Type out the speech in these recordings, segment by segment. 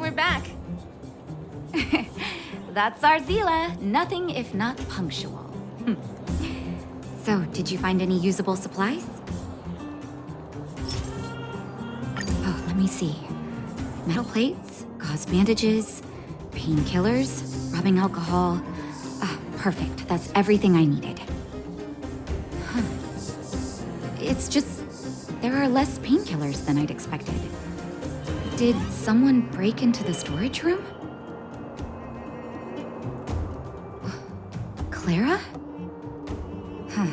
we're back. That's our Zila. Nothing if not punctual. So, did you find any usable supplies? Oh, let me see. Metal plates, gauze bandages, painkillers, rubbing alcohol. Ah, perfect. That's everything I needed. Huh. It's just, there are less painkillers than I'd expected. Did someone break into the storage room? Clara? Huh.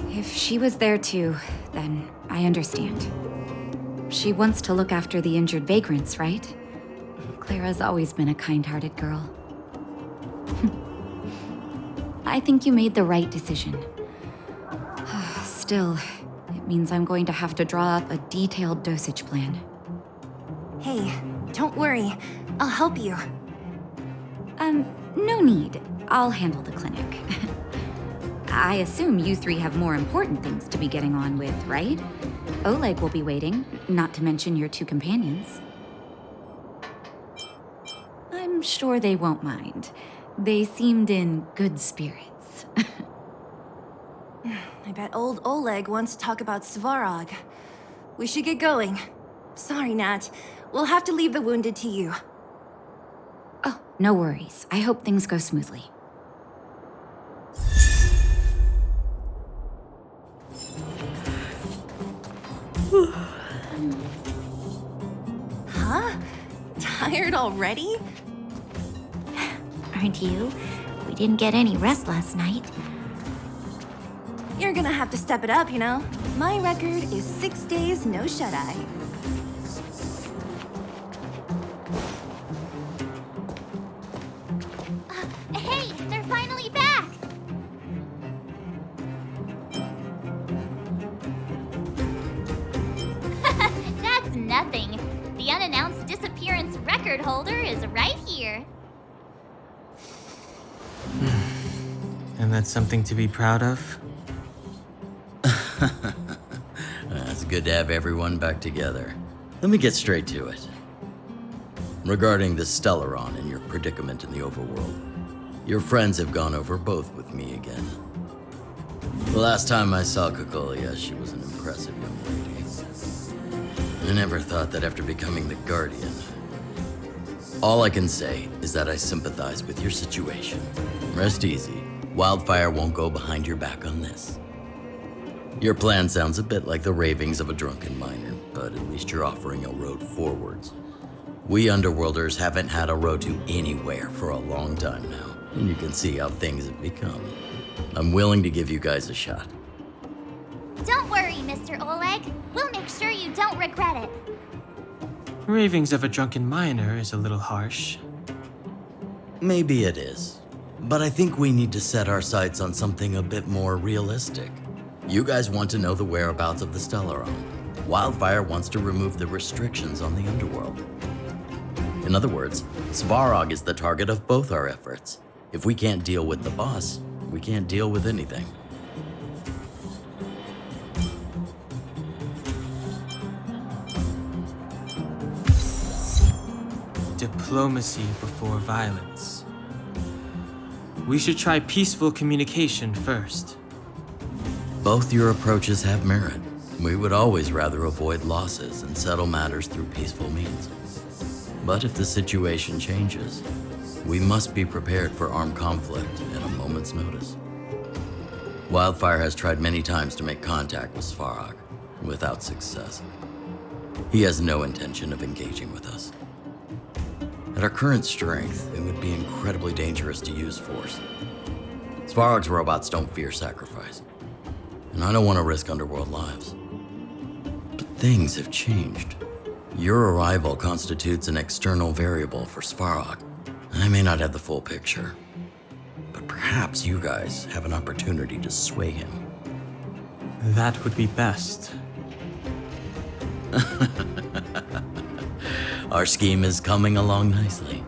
If she was there too, then I understand. She wants to look after the injured vagrants, right? Clara's always been a kind-hearted girl. I think you made the right decision. Still, it means I'm going to have to draw up a detailed dosage plan. Hey, don't worry. I'll help you. No need. I'll handle the clinic. I assume you three have more important things to be getting on with, right? Oleg will be waiting, not to mention your two companions. I'm sure they won't mind. They seemed in good spirits. I bet old Oleg wants to talk about Svarog. We should get going. Sorry, Nat. We'll have to leave the wounded to you. Oh, no worries. I hope things go smoothly. Huh? Tired already? Aren't you? We didn't get any rest last night. You're gonna have to step it up, you know? My record is 6 days, no shut-eye. Hey, they're finally back! That's nothing. The unannounced disappearance record holder is right here. And that's something to be proud of? It's good to have everyone back together. Let me get straight to it. Regarding the Stellaron and your predicament in the overworld, your friends have gone over both with me again. The last time I saw Kokolia, she was an impressive young lady. I never thought that after becoming the Guardian. All I can say is that I sympathize with your situation. Rest easy. Wildfire won't go behind your back on this. Your plan sounds a bit like the ravings of a drunken miner, but at least you're offering a road forwards. We Underworlders haven't had a road to anywhere for a long time now, and you can see how things have become. I'm willing to give you guys a shot. Don't worry, Mr. Oleg. We'll make sure you don't regret it. Ravings of a drunken miner is a little harsh. Maybe it is, but I think we need to set our sights on something a bit more realistic. You guys want to know the whereabouts of the Stellaron. Wildfire wants to remove the restrictions on the Underworld. In other words, Svarog is the target of both our efforts. If we can't deal with the boss, we can't deal with anything. Diplomacy before violence. We should try peaceful communication first. Both your approaches have merit. We would always rather avoid losses and settle matters through peaceful means. But if the situation changes, we must be prepared for armed conflict at a moment's notice. Wildfire has tried many times to make contact with Svarog, without success. He has no intention of engaging with us. At our current strength, it would be incredibly dangerous to use force. Svarog's robots don't fear sacrifice, and I don't want to risk Underworld lives. But things have changed. Your arrival constitutes an external variable for Svarog. I may not have the full picture, but perhaps you guys have an opportunity to sway him. That would be best. Our scheme is coming along nicely,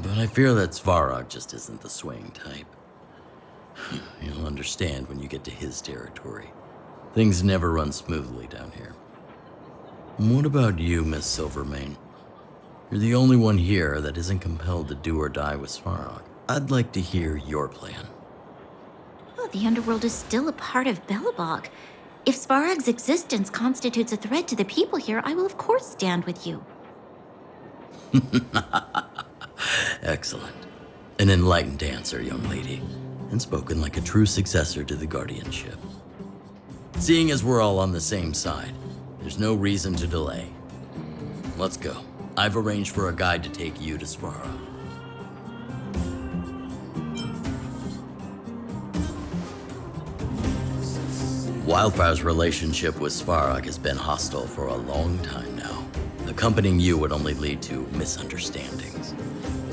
but I fear that Svarog just isn't the swaying type. You'll understand when you get to his territory. Things never run smoothly down here. And what about you, Miss Silvermane? You're You're the only one here that isn't compelled to do or die with Svarog. I'd like to hear your plan. Oh, the underworld is still a part of Belobog. If Svarog's existence constitutes a threat to the people here, I will of course stand with you. Excellent. An enlightened answer, young lady, and spoken like a true successor to the guardianship. Seeing as we're all on the same side, there's no reason to delay. Let's go. I've arranged for a guide to take you to Svarog. Wildfire's relationship with Svarog has been hostile for a long time now. Accompanying you would only lead to misunderstandings.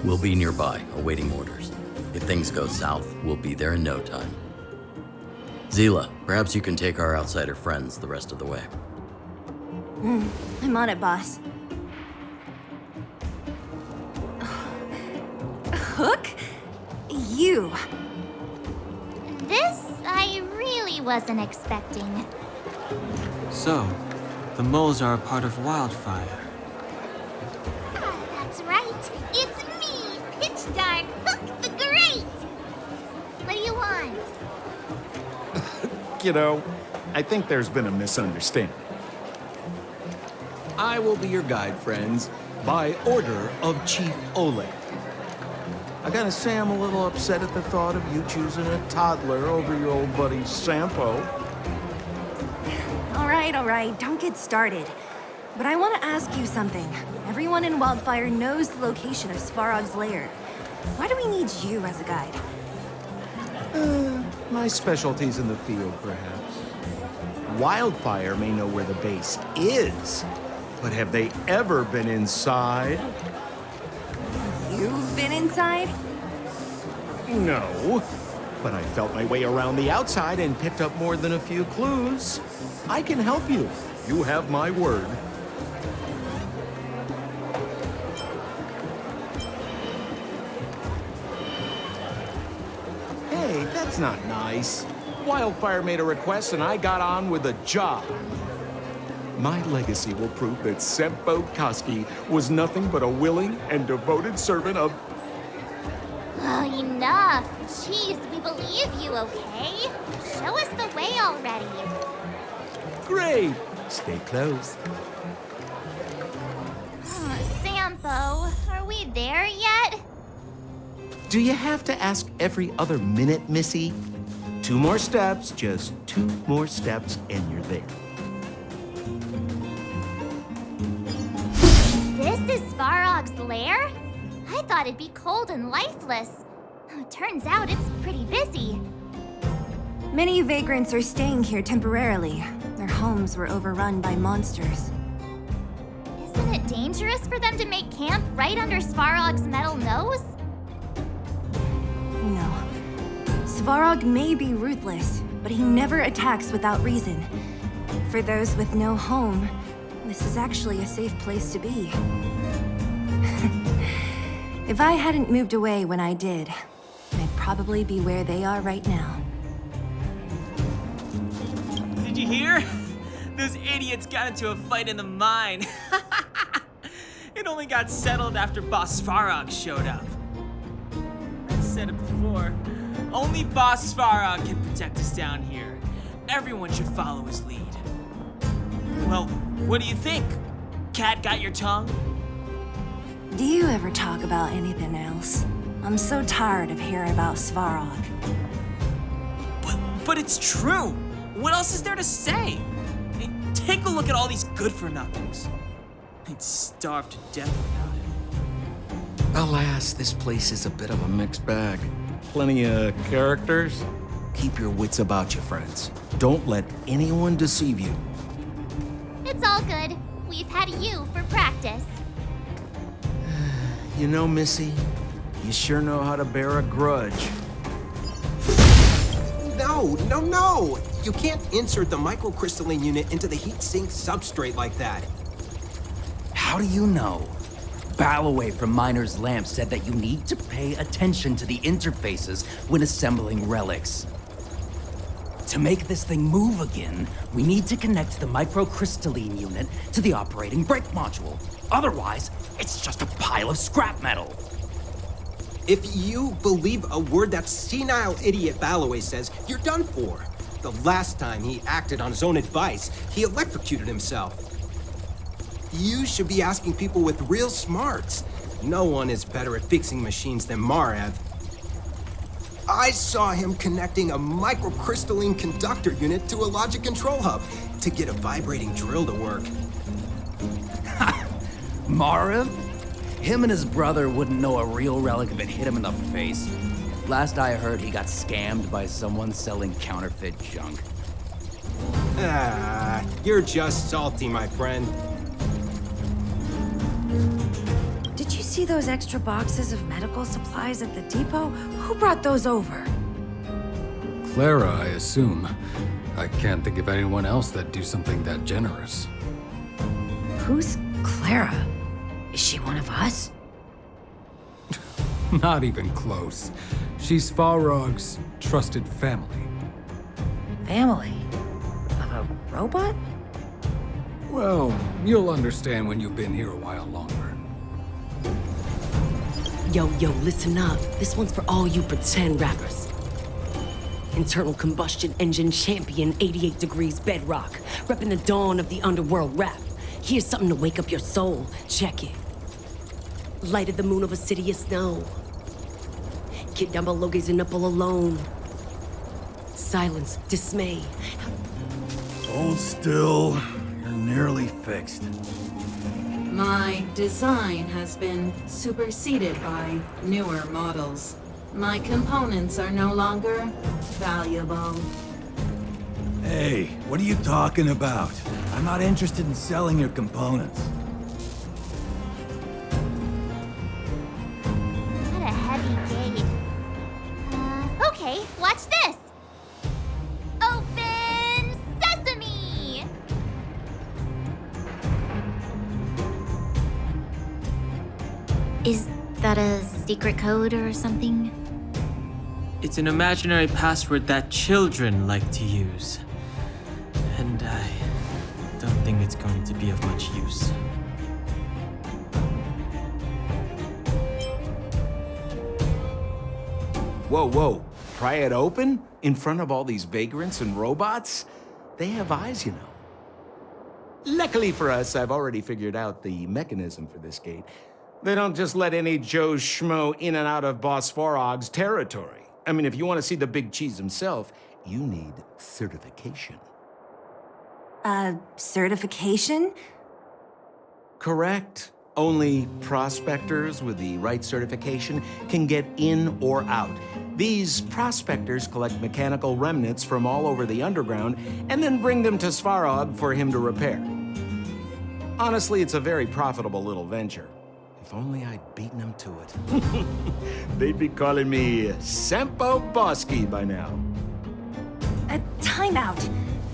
We'll be nearby, awaiting orders. If things go south, we'll be there in no time. Zila, perhaps you can take our outsider friends the rest of the way. I'm on it, boss. Hook? You. This I really wasn't expecting. So, the moles are a part of Wildfire. That's right. It's me, Pitch Dark Hook the Great. What do you want? You know, I think there's been a misunderstanding. I will be your guide, friends, by order of Chief Oleg. I gotta say I'm a little upset at the thought of you choosing a toddler over your old buddy Sampo. All right, don't get started. But I want to ask you something. Everyone in Wildfire knows the location of Svarog's lair. Why do we need you as a guide? My specialty's in the field, perhaps. Wildfire may know where the base is, but have they ever been inside? You've been inside? No, but I felt my way around the outside and picked up more than a few clues. I can help you. You have my word. Hey, that's not nice. Wildfire made a request and I got on with the job. My legacy will prove that Sempo Koski was nothing but a willing and devoted servant of... Oh, enough. Jeez, we believe you, okay? Show us the way already. Great! Stay close. Sampo, are we there yet? Do you have to ask every other minute, Missy? 2 more steps, just 2 more steps, and you're there. This is Svarog's lair? I thought it'd be cold and lifeless. Turns out it's pretty busy. Many vagrants are staying here temporarily. Their homes were overrun by monsters. Isn't it dangerous for them to make camp right under Svarog's metal nose? No. Svarog may be ruthless, but he never attacks without reason. For those with no home, this is actually a safe place to be. If I hadn't moved away when I did, I'd probably be where they are right now. Did you hear? Those idiots got into a fight in the mine. It only got settled after Boss Svarog showed up. I said it before. Only Boss Svarog can protect us down here. Everyone should follow his lead. Well, what do you think? Cat got your tongue? Do you ever talk about anything else? I'm so tired of hearing about Svarog. But it's true. What else is there to say? I mean, take a look at all these good-for-nothings. They'd starve to death without it. Alas, this place is a bit of a mixed bag. Plenty of characters. Keep your wits about you, friends. Don't let anyone deceive you. It's all good. We've had you for practice. You know, Missy, you sure know how to bear a grudge. No! You can't insert the microcrystalline unit into the heat sink substrate like that. How do you know? Balloway from Miner's Lamp said that you need to pay attention to the interfaces when assembling relics. To make this thing move again, we need to connect the microcrystalline unit to the operating brake module. Otherwise, it's just a pile of scrap metal. If you believe a word that senile idiot Balloway says, you're done for. The last time he acted on his own advice, he electrocuted himself. You should be asking people with real smarts. No one is better at fixing machines than Marev. I saw him connecting a microcrystalline conductor unit to a logic control hub to get a vibrating drill to work. Marev? Him and his brother wouldn't know a real relic if it hit him in the face. Last I heard, he got scammed by someone selling counterfeit junk. Ah, you're just salty, my friend. Did you see those extra boxes of medical supplies at the depot? Who brought those over? Clara, I assume. I can't think of anyone else that'd do something that generous. Who's Clara? Is she one of us? Not even close. She's Svarog's trusted family. Family? Of a robot? Well, you'll understand when you've been here a while longer. Yo, listen up. This one's for all you pretend rappers. Internal combustion engine champion, 88 degrees bedrock. Repping the dawn of the underworld rap. Here's something to wake up your soul. Check it. Light of the moon over city of snow. Kid down below gazing up all alone. Silence, dismay. Hold still. You're nearly fixed. My design has been superseded by newer models. My components are no longer valuable. Hey, what are you talking about? I'm not interested in selling your components. What a heavy gate. Okay, watch this. Open sesame! Is that a secret code or something? It's an imaginary password that children like to use. And I don't think it's going to be of much use. Whoa. Pry it open? In front of all these vagrants and robots? They have eyes, you know. Luckily for us, I've already figured out the mechanism for this gate. They don't just let any Joe Schmo in and out of Boss Svarog's territory. I mean, if you want to see the big cheese himself, you need certification. Certification? Correct. Only prospectors with the right certification can get in or out. These prospectors collect mechanical remnants from all over the underground and then bring them to Svarog for him to repair. Honestly, it's a very profitable little venture. If only I'd beaten them to it. They'd be calling me Sempo Bosky by now. Time out.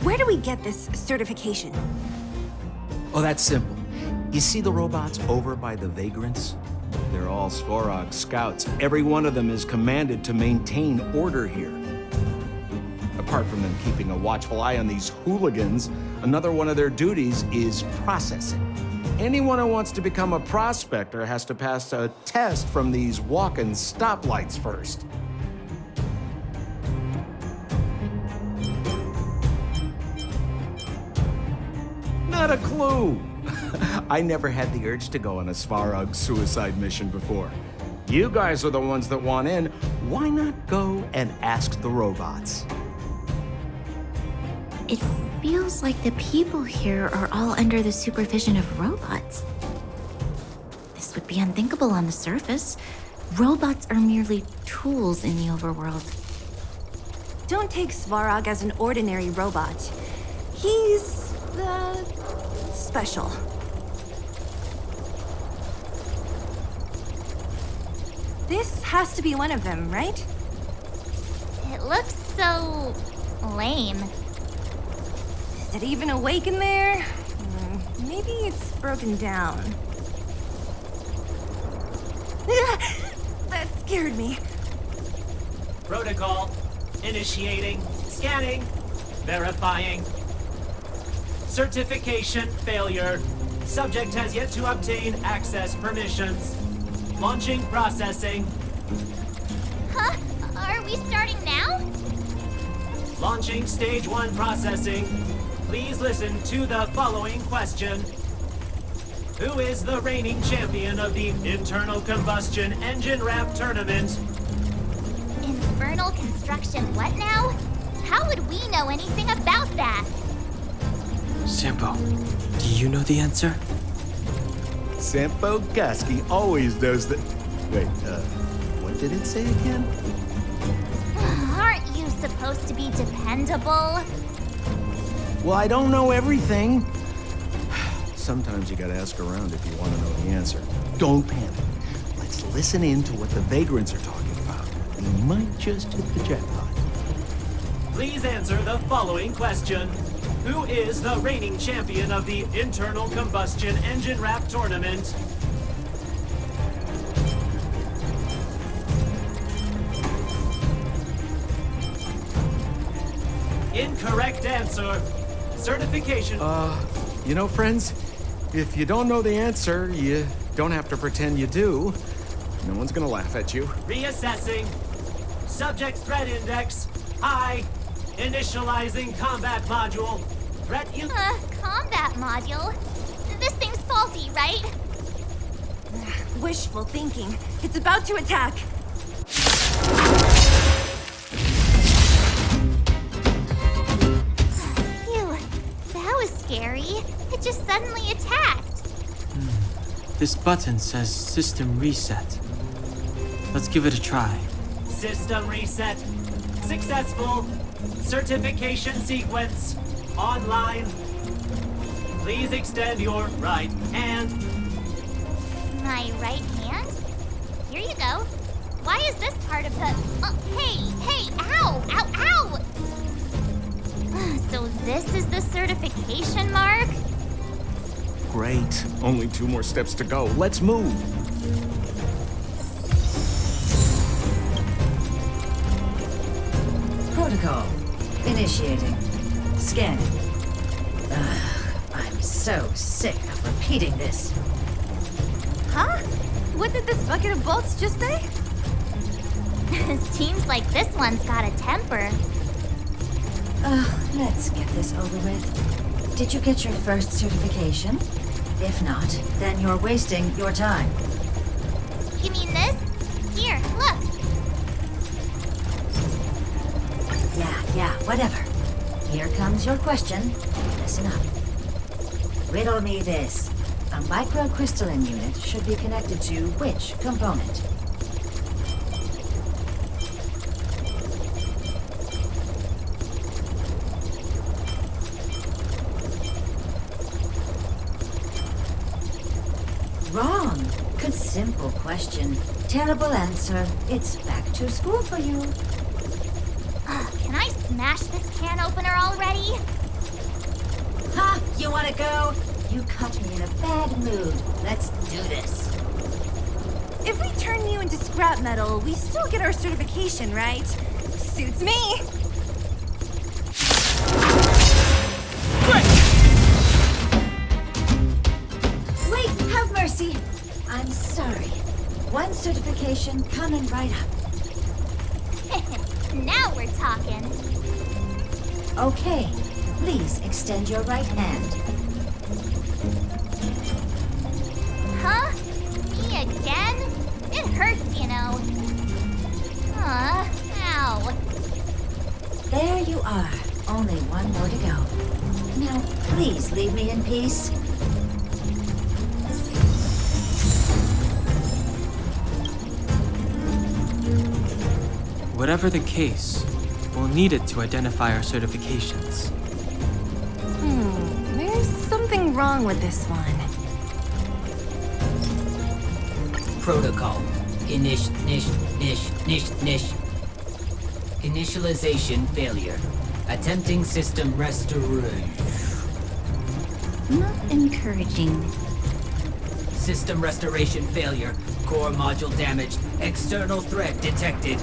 Where do we get this certification? Oh, that's simple. You see the robots over by the vagrants? They're all Svarog scouts. Every one of them is commanded to maintain order here. Apart from them keeping a watchful eye on these hooligans, another one of their duties is processing. Anyone who wants to become a prospector has to pass a test from these walking stoplights first. Not a clue. I never had the urge to go on a Svarog suicide mission before. You guys are the ones that want in. Why not go and ask the robots? It feels like the people here are all under the supervision of robots. This would be unthinkable on the surface. Robots are merely tools in the overworld. Don't take Svarog as an ordinary robot. He's, special. This has to be one of them, right? It looks so lame. Is it even awake in there? Maybe it's broken down. That scared me. Protocol. Initiating. Scanning. Verifying. Certification failure. Subject has yet to obtain access permissions. Launching processing. Huh? Are we starting now? Launching stage 1 processing. Please listen to the following question. Who is the reigning champion of the internal combustion engine ramp tournament? Infernal construction what now? How would we know anything about that? Sampo, do you know the answer? Sampo Koski always does the... Wait, what did it say again? Aren't you supposed to be dependable? Well, I don't know everything. Sometimes you gotta ask around if you want to know the answer. Don't panic. Let's listen in to what the vagrants are talking about. We might just hit the jackpot. Please answer the following question. Who is the reigning champion of the internal combustion engine ramp tournament? Incorrect answer. Certification. You know, friends, if you don't know the answer, you don't have to pretend you do. No one's gonna laugh at you. Reassessing. Subject threat index. High. Initializing combat module. Combat module? This thing's faulty, right? Wishful thinking. It's about to attack. Phew, that was scary. It just suddenly attacked. This button says system reset. Let's give it a try. System reset. Successful. Certification sequence. Online. Please extend your right hand. My right hand? Here you go. Why is this part of the... hey, ow, ow, ow! So this is the certification mark? Great. Only 2 more steps to go. Let's move. Protocol. Initiating. Scanning. I'm so sick of repeating this. Huh? What did this bucket of bolts just say? Seems like this one's got a temper. Let's get this over with. Did you get your first certification? If not, then you're wasting your time. You mean this? Here, look. Yeah, whatever. Here comes your question. Listen up. Riddle me this. A microcrystalline unit should be connected to which component? Wrong. Good simple question. Terrible answer. It's back to school for you. Can I smash this can opener already? Ha! You wanna go? You caught me in a bad mood. Let's do this. If we turn you into scrap metal, we still get our certification, right? Suits me. Wait, have mercy. I'm sorry. One certification coming right up. Now we're talking. Okay, please extend your right hand. Huh? Me again? It hurts, you know. Ow. There you are. Only one more to go. Now, please leave me in peace. Whatever the case, we'll need it to identify our certifications. There's something wrong with this one. Protocol. Initialization failure. Attempting system restoration. Not encouraging. System restoration failure. Core module damaged. External threat detected.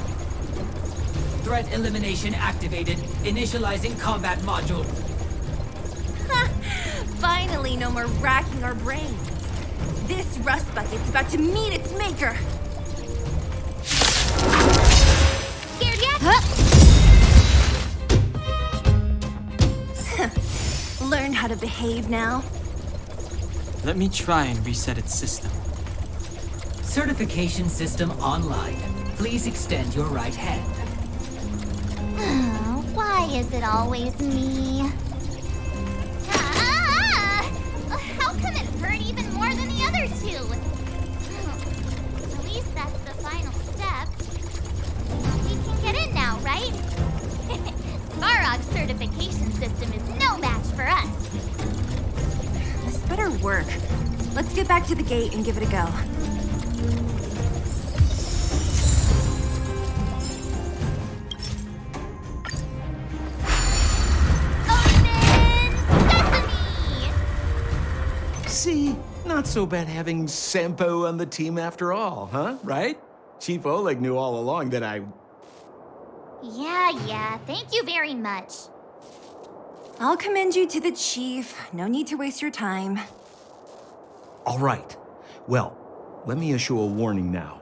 Threat elimination activated. Initializing combat module. Finally, no more racking our brains. This rust bucket's about to meet its maker! Scared yet? Learn how to behave now? Let me try and reset its system. Certification system online. Please extend your right hand. Why is it always me? How come it hurt even more than the other two? At least that's the final step. We can get in now, right? Svarog's certification system is no match for us. This better work. Let's get back to the gate and give it a go. See? Not so bad having Sampo on the team after all, huh? Right? Chief Oleg knew all along that I... Yeah, thank you very much. I'll commend you to the chief. No need to waste your time. All right. Well, let me issue a warning now.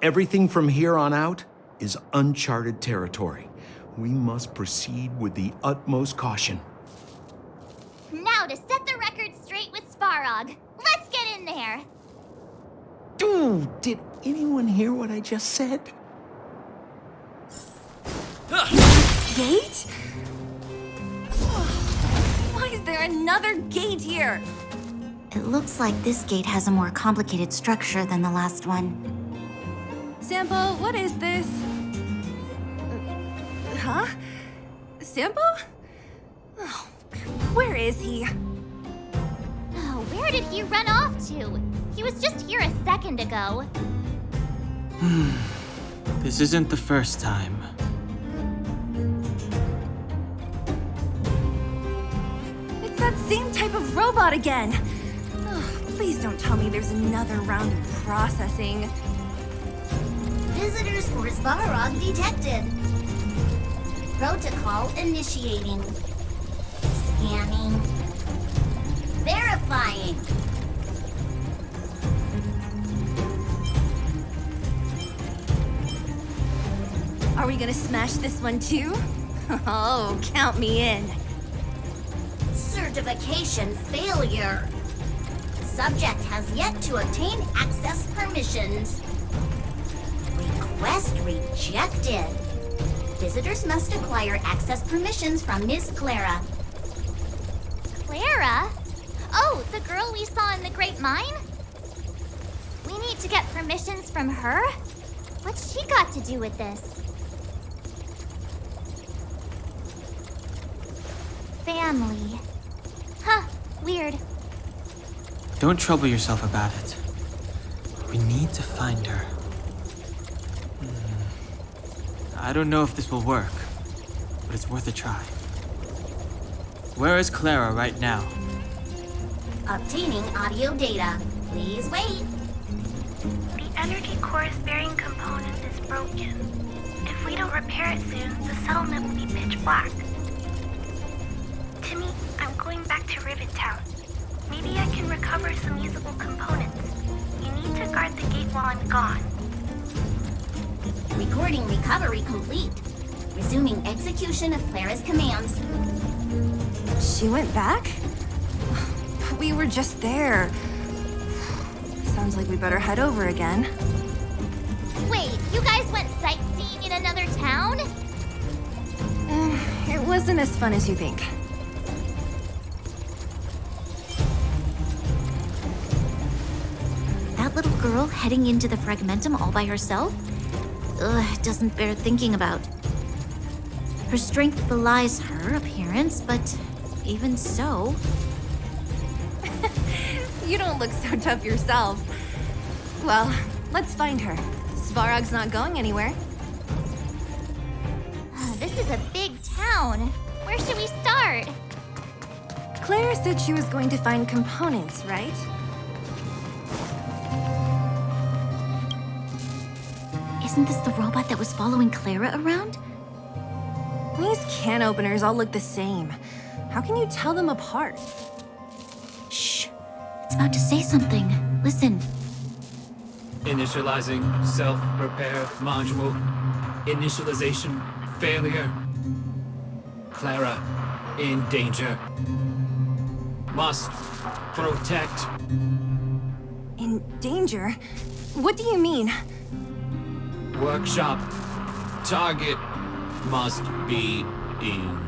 Everything from here on out is uncharted territory. We must proceed with the utmost caution. Now to set the record straight with Svarog. Let's get in there. Dude, did anyone hear what I just said? Gate? Why is there another gate here? It looks like this gate has a more complicated structure than the last one. Sampo, what is this? Huh? Sampo? Oh, where is he? Oh, where did he run off to? He was just here a second ago. This isn't the first time. It's that same type of robot again. Oh, please don't tell me there's another round of processing. Visitors for Svarog detected. Protocol initiating. Scanning. Verifying. Are we gonna smash this one too? Oh, count me in. Certification failure. Subject has yet to obtain access permissions. Request rejected. Visitors must acquire access permissions from Miss Clara. Clara? Oh, the girl we saw in the Great Mine? We need to get permissions from her? What's she got to do with this? Family. Huh, weird. Don't trouble yourself about it. We need to find her. I don't know if this will work, but it's worth a try. Where is Clara right now? Obtaining audio data. Please wait. The energy core's bearing component is broken. If we don't repair it soon, the settlement will be pitch black. Timmy, I'm going back to Rivet Town. Maybe I can recover some usable components. You need to guard the gate while I'm gone. Recording recovery complete. Resuming execution of Clara's commands. She went back? We were just there. Sounds like we better head over again. Wait, you guys went sightseeing in another town? It wasn't as fun as you think. That little girl heading into the Fragmentum all by herself? Ugh, it doesn't bear thinking about. Her strength belies her appearance, but even so... You don't look so tough yourself. Well, let's find her. Svarog's not going anywhere. This is a big town. Where should we start? Clara said she was going to find components, right? Isn't this the robot that was following Clara around? These can openers all look the same. How can you tell them apart? Shh! It's about to say something. Listen. Initializing self-repair module. Initialization failure. Clara in danger. Must protect. In danger? What do you mean? Workshop. Target must be in.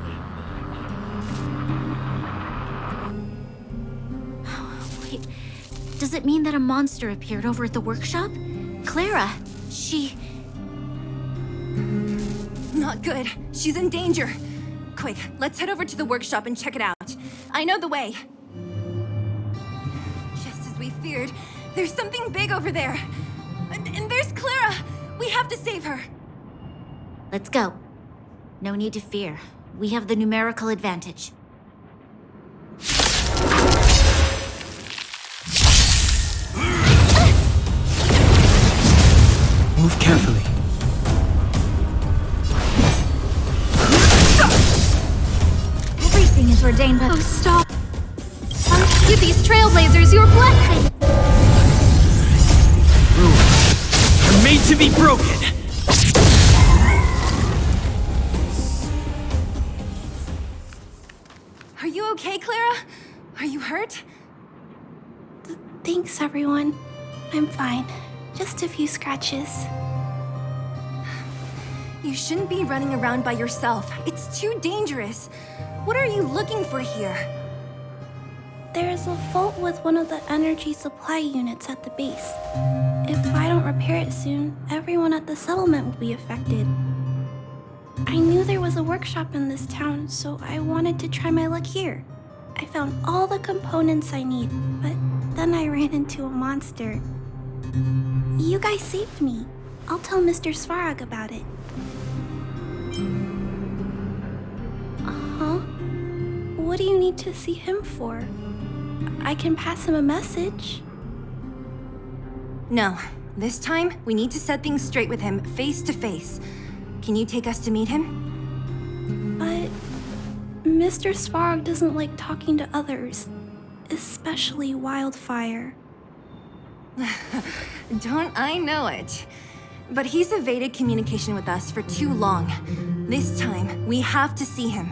Wait, does it mean that a monster appeared over at the workshop? Clara, she... Not good. She's in danger. Quick, let's head over to the workshop and check it out. I know the way. Just as we feared, there's something big over there. And there's Clara! We have to save her! Let's go. No need to fear. We have the numerical advantage. Move carefully. Everything is ordained by... Oh, stop. Give these trailblazers your blessing! Rules are made to be broken! Are you okay, Clara? Are you hurt? Thanks, everyone. I'm fine. Just a few scratches. You shouldn't be running around by yourself. It's too dangerous. What are you looking for here? There is a fault with one of the energy supply units at the base. If I don't repair it soon, everyone at the settlement will be affected. I knew there was a workshop in this town, so I wanted to try my luck here. I found all the components I need, but then I ran into a monster. You guys saved me. I'll tell Mr. Svarog about it. Uh-huh. What do you need to see him for? I can pass him a message. No. This time, we need to set things straight with him, face to face. Can you take us to meet him? But Mr. Svarog doesn't like talking to others, especially Wildfire. Don't I know it? But he's evaded communication with us for too long. This time, we have to see him.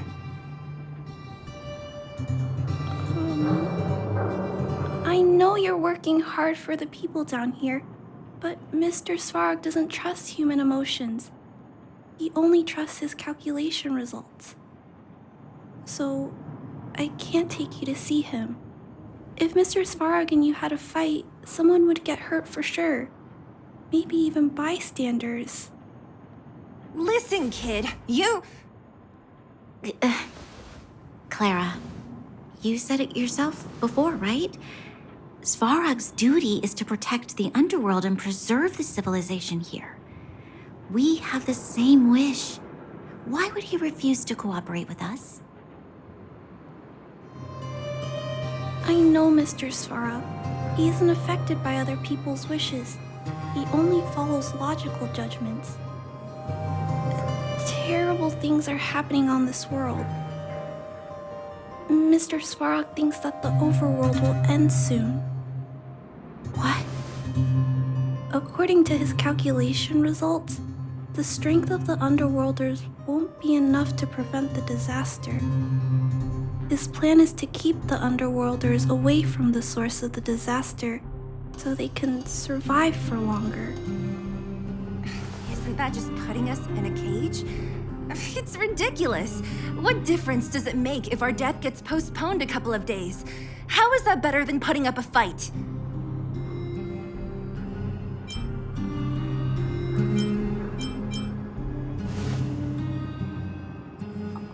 I know you're working hard for the people down here, but Mr. Svarog doesn't trust human emotions. He only trusts his calculation results. So, I can't take you to see him. If Mr. Svarog and you had a fight, someone would get hurt for sure. Maybe even bystanders. Listen, kid, you... Clara, you said it yourself before, right? Svarog's duty is to protect the underworld and preserve the civilization here. We have the same wish. Why would he refuse to cooperate with us? I know Mr. Svarog. He isn't affected by other people's wishes. He only follows logical judgments. Terrible things are happening on this world. Mr. Svarog thinks that the overworld will end soon. What? According to his calculation results, the strength of the Underworlders won't be enough to prevent the disaster. His plan is to keep the Underworlders away from the source of the disaster so they can survive for longer. Isn't that just putting us in a cage? It's ridiculous. What difference does it make if our death gets postponed a couple of days? How is that better than putting up a fight?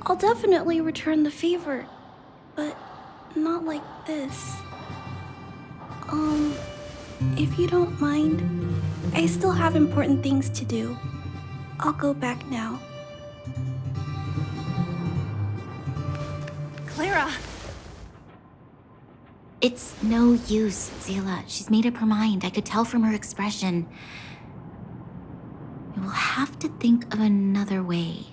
I'll definitely return the favor, but not like this. If you don't mind, I still have important things to do. I'll go back now. Clara! It's no use, Zila. She's made up her mind. I could tell from her expression. We will have to think of another way.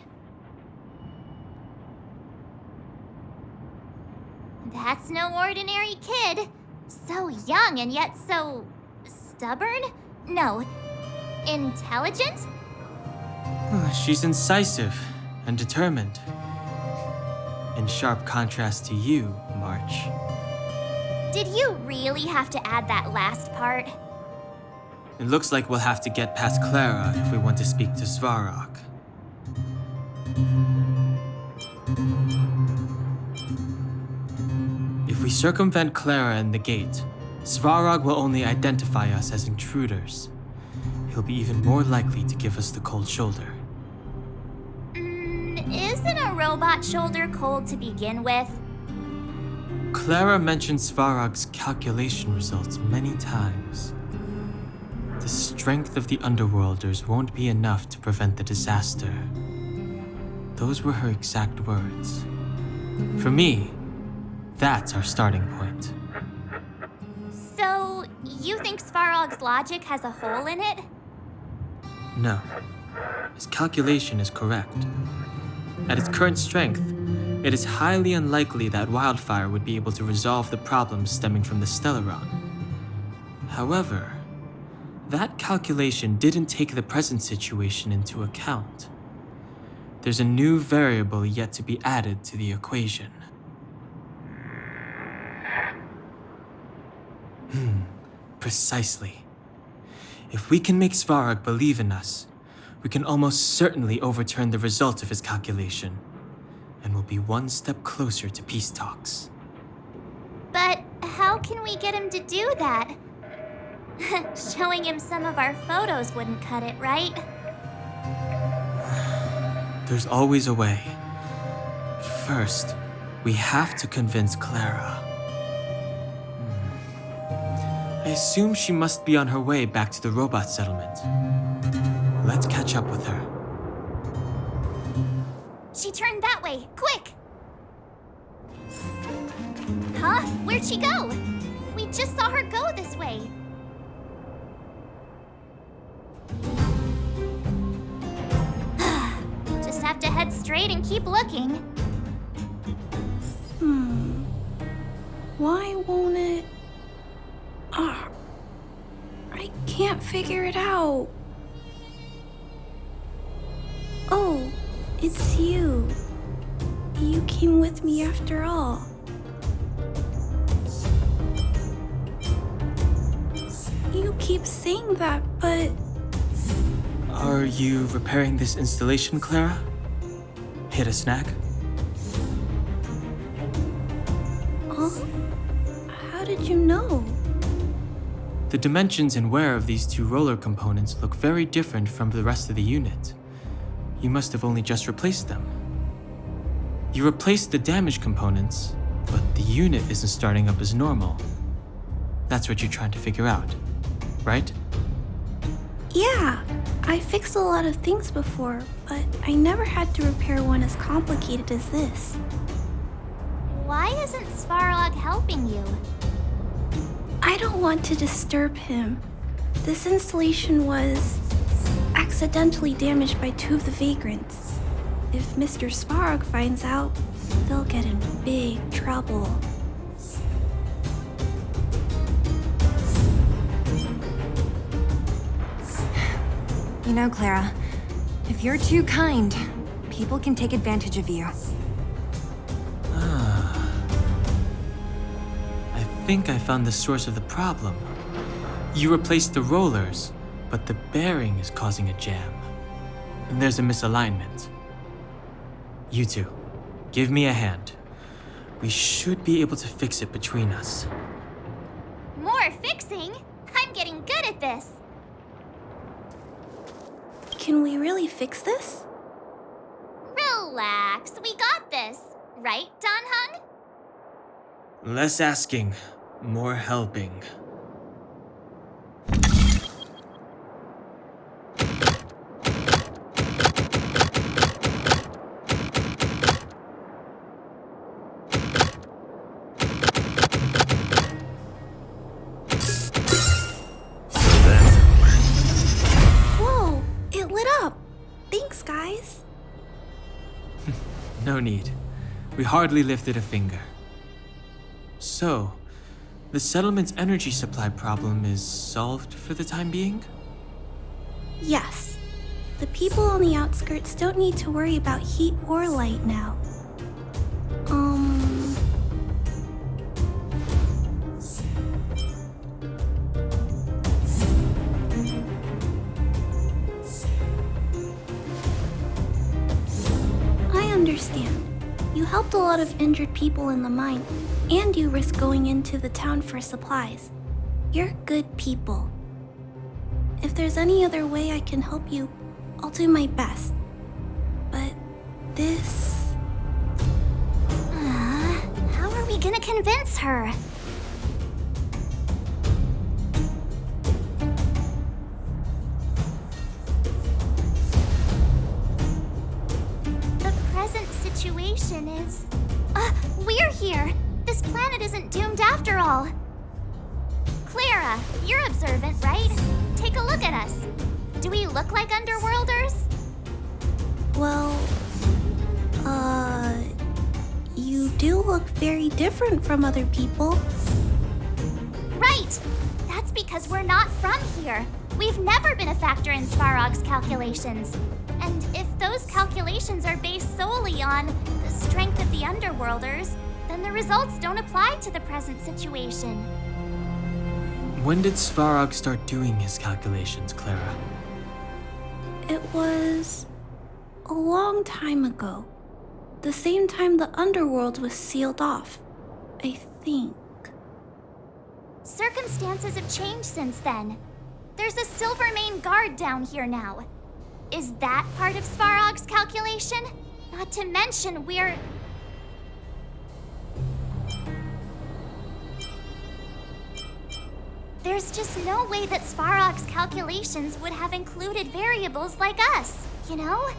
That's no ordinary kid. So young and yet so stubborn? No, intelligent? She's incisive and determined. In sharp contrast to you, March. Did you really have to add that last part? It looks like we'll have to get past Clara if we want to speak to Svarog. If we circumvent Clara and the gate, Svarog will only identify us as intruders. He'll be even more likely to give us the cold shoulder. Isn't a robot shoulder cold to begin with? Clara mentioned Svarog's calculation results many times. The strength of the Underworlders won't be enough to prevent the disaster. Those were her exact words. For me, that's our starting point. So, you think Svarog's logic has a hole in it? No. His calculation is correct. At its current strength, it is highly unlikely that Wildfire would be able to resolve the problems stemming from the Stellaron. However, that calculation didn't take the present situation into account. There's a new variable yet to be added to the equation. Precisely. If we can make Svarog believe in us, we can almost certainly overturn the result of his calculation, and we'll be one step closer to peace talks. But how can we get him to do that? Showing him some of our photos wouldn't cut it, right? There's always a way. But first, we have to convince Clara. I assume she must be on her way back to the robot settlement. Let's catch up with her. She turned that way, quick! Huh? Where'd she go? We just saw her go this way. Just have to head straight and keep looking. Why won't it... I can't figure it out. Oh, it's you. You came with me after all. You keep saying that, but... Are you repairing this installation, Clara? Hit a snack? Huh? How did you know? The dimensions and wear of these two roller components look very different from the rest of the unit. You must have only just replaced them. You replaced the damaged components, but the unit isn't starting up as normal. That's what you're trying to figure out, right? Yeah, I fixed a lot of things before, but I never had to repair one as complicated as this. Why isn't Svarog helping you? I don't want to disturb him. This installation was accidentally damaged by two of the vagrants. If Mr. Svarog finds out, they'll get in big trouble. You know, Clara, if you're too kind, people can take advantage of you. I think I found the source of the problem. You replaced the rollers, but the bearing is causing a jam. And there's a misalignment. You two, give me a hand. We should be able to fix it between us. More fixing? I'm getting good at this. Can we really fix this? Relax, we got this. Right, Don Hung? Less asking, more helping. Whoa, it lit up. Thanks, guys. No need. We hardly lifted a finger. So, The settlement's energy supply problem is solved for the time being? Yes. The people on the outskirts don't need to worry about heat or light now. I understand. You helped a lot of injured people in the mine, and you risked going into the town for supplies. You're good people. If there's any other way I can help you, I'll do my best. But this... How are we gonna convince her? The present situation is... we're here! This planet isn't doomed after all! Clara, you're observant, right? Take a look at us. Do we look like Underworlders? Well, you do look very different from other people. Right! That's because we're not from here. We've never been a factor in Svarog's calculations. And if those calculations are based solely on the strength of the Underworlders, then the results don't apply to the present situation. When did Svarog start doing his calculations, Clara? It was a long time ago. The same time the underworld was sealed off, I think. Circumstances have changed since then. There's a Silvermane guard down here now. Is that part of Svarog's calculation? Not to mention we're... There's just no way that Svarog's calculations would have included variables like us, you know?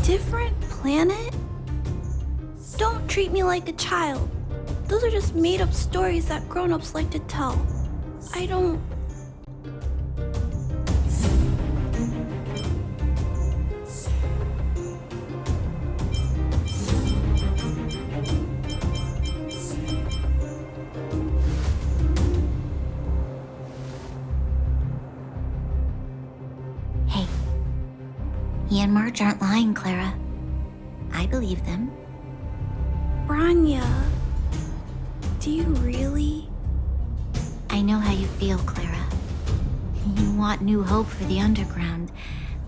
Different planet? Don't treat me like a child. Those are just made-up stories that grown-ups like to tell. I don't... Hey, he and Marge aren't lying, Clara. I believe them. Branya, do you really? I know how you feel, Clara. You want new hope for the underground,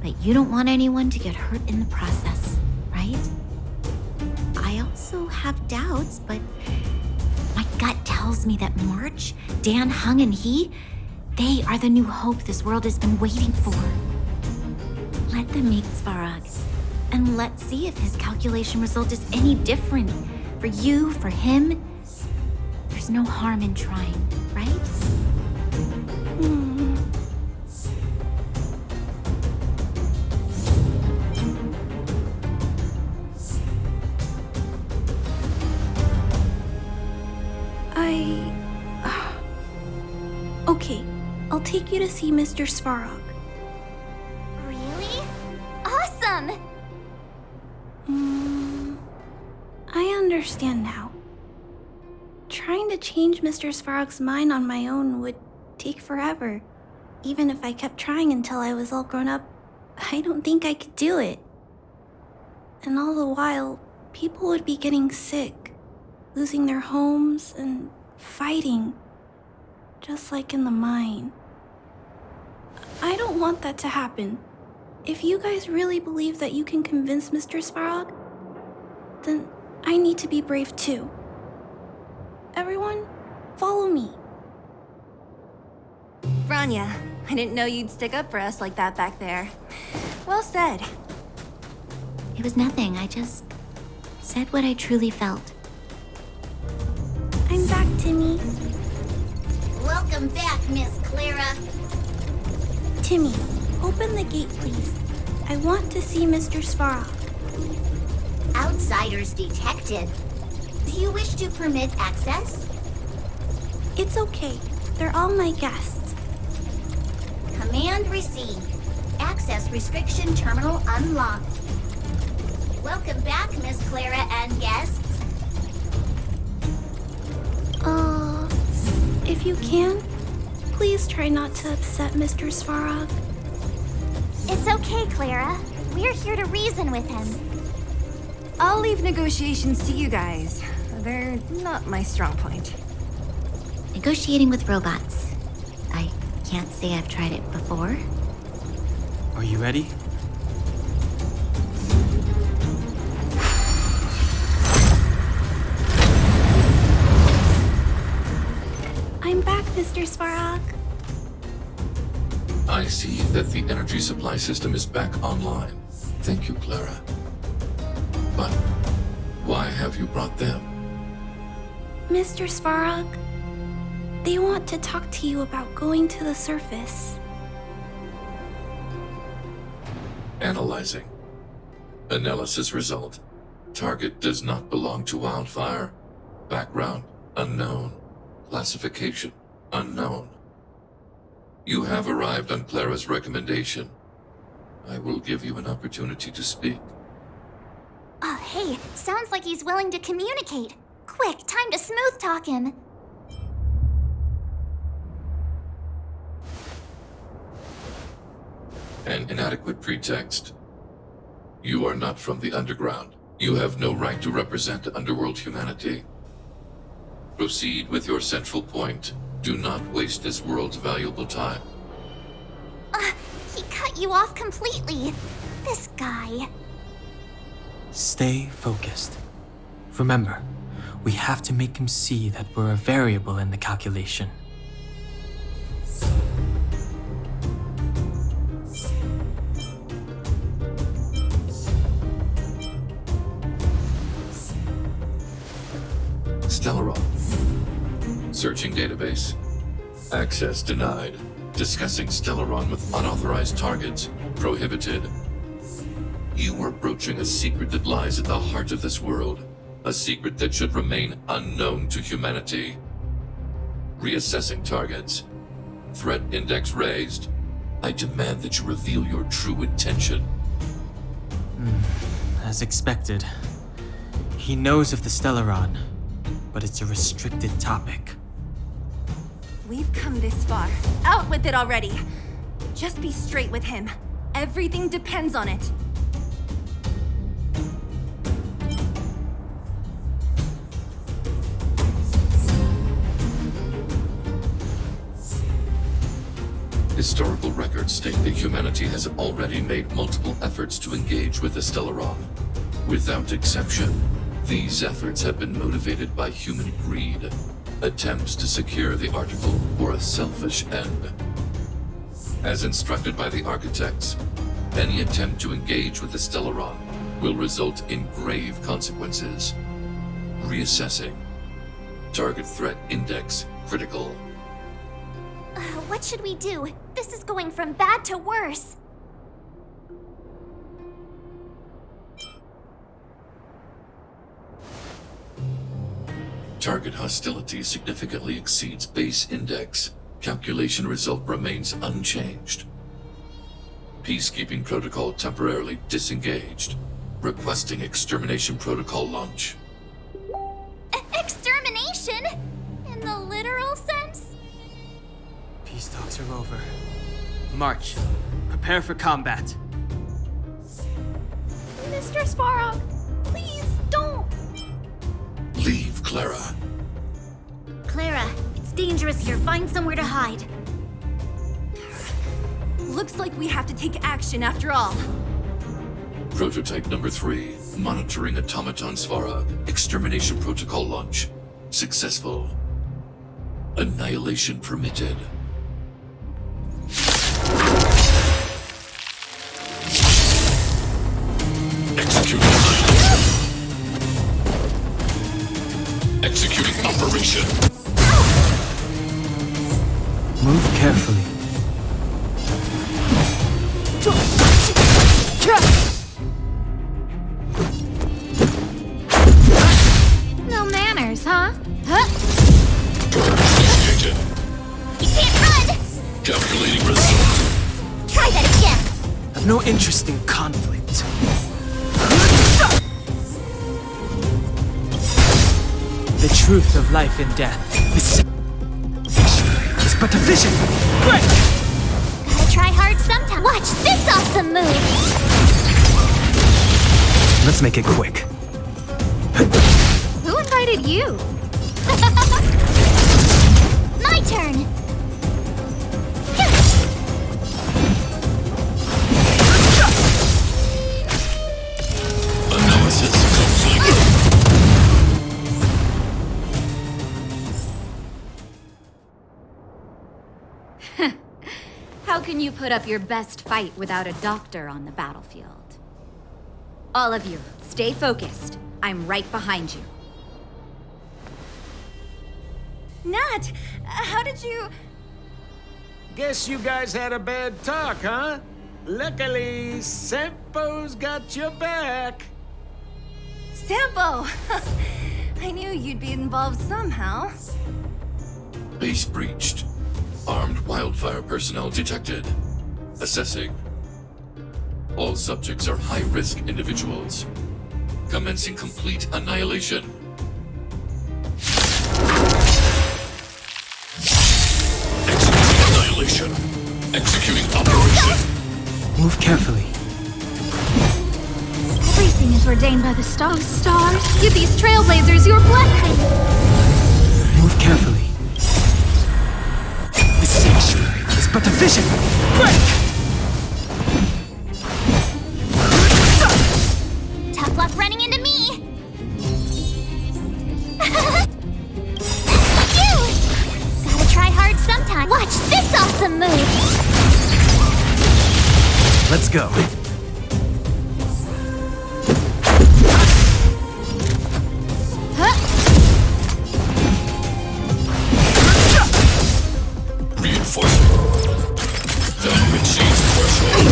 but you don't want anyone to get hurt in the process, right? I also have doubts, but my gut tells me that March, Dan, Hung, and they are the new hope this world has been waiting for. Let them meet Svarog, and let's see if his calculation result is any different. For you, for him, there's no harm in trying, right? Okay, I'll take you to see Mr. Svarog. Really? Awesome! I understand now. Trying to change Mr. Svarog's mind on my own would take forever. Even if I kept trying until I was all grown up, I don't think I could do it. And all the while, people would be getting sick, losing their homes, and fighting. Just like in the mine. I don't want that to happen. If you guys really believe that you can convince Mr. Svarog, then I need to be brave too. Everyone, follow me. Branya, I didn't know you'd stick up for us like that back there. Well said. It was nothing. I just said what I truly felt. I'm back, Timmy. Welcome back, Miss Clara. Timmy, open the gate, please. I want to see Mr. Svarog. Outsiders detected. Do you wish to permit access? It's okay. They're all my guests. Command received. Access restriction terminal unlocked. Welcome back, Miss Clara and guests. If you can, please try not to upset Mr. Svarog. It's okay, Clara. We're here to reason with him. I'll leave negotiations to you guys. They're not my strong point. Negotiating with robots. I can't say I've tried it before. Are you ready? I'm back, Mr. Svarog. I see that the energy supply system is back online. Thank you, Clara. But why have you brought them? Mr. Svarog, they want to talk to you about going to the surface. Analyzing. Analysis result. Target does not belong to Wildfire. Background unknown. Classification unknown. You have arrived on Clara's recommendation. I will give you an opportunity to speak. Oh, hey, sounds like he's willing to communicate. Quick, time to smooth talk him. An inadequate pretext. You are not from the underground. You have no right to represent underworld humanity. Proceed with your central point. Do not waste this world's valuable time. He cut you off completely. This guy. Stay focused. Remember, we have to make him see that we're a variable in the calculation. Stellaron. Searching database. Access denied. Discussing Stellaron with unauthorized targets. Prohibited. You are broaching a secret that lies at the heart of this world. A secret that should remain unknown to humanity. Reassessing targets. Threat index raised. I demand that you reveal your true intention. As expected. He knows of the Stellaron, but it's a restricted topic. We've come this far. Out with it already! Just be straight with him. Everything depends on it. Historical records state that humanity has already made multiple efforts to engage with the Stellaron. Without exception, these efforts have been motivated by human greed, attempts to secure the article for a selfish end. As instructed by the architects, any attempt to engage with the Stellaron will result in grave consequences. Reassessing. Target threat index critical. What should we do? This is going from bad to worse. Target hostility significantly exceeds base index. Calculation result remains unchanged. Peacekeeping protocol temporarily disengaged. Requesting extermination protocol launch. Extermination? In the literal sense? Peace talks are over. March. Prepare for combat. Mr. Svarog, please don't! Leave, Clara. Clara, it's dangerous here. Find somewhere to hide. Looks like we have to take action after all. Prototype number 3. Monitoring automaton Svarog. Extermination protocol launch. Successful. Annihilation permitted. Executing Executing operation. Move carefully. No manners, huh? Initiated. You can't run! Calculating result. Try that again! I've no interest in conflict. The truth of life and death is but a vision! Quick! Gotta try hard sometime. Watch this awesome move! Let's make it quick. Who invited you? My turn! Analysis complete. How can you put up your best fight without a doctor on the battlefield? All of you, stay focused. I'm right behind you. Nat, how did you... Guess you guys had a bad talk, huh? Luckily, Sempo's got your back. Sampo! I knew you'd be involved somehow. Base breached. Armed wildfire personnel detected. Assessing. All subjects are high-risk individuals. Commencing complete annihilation. Executing annihilation. Executing operation. Move carefully. Everything is ordained by the stars. Stars, give these trailblazers your blessing! Move carefully. The sanctuary is but a vision! Quick! Tough luck running into me! You! Gotta try hard sometime. Watch this awesome move! Let's go. Reinforcement. Value exceeds threshold.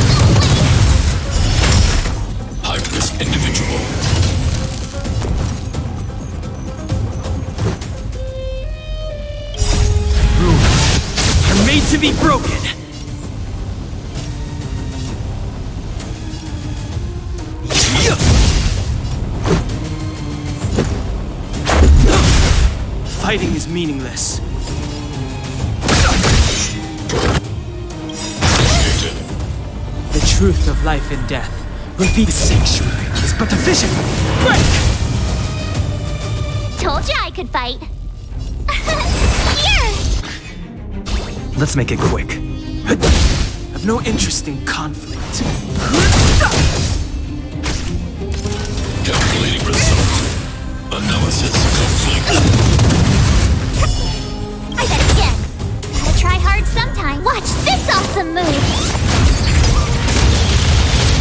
High-risk individual. Rules are made to be broken. Fighting is meaningless. The truth of life and death will be the sanctuary is but a vision. Quick! Told you I could fight. Here! Let's make it quick. I've no interest in conflict. Calculating result. Analysis complete. I bet again. Gotta try hard sometime. Watch this awesome move!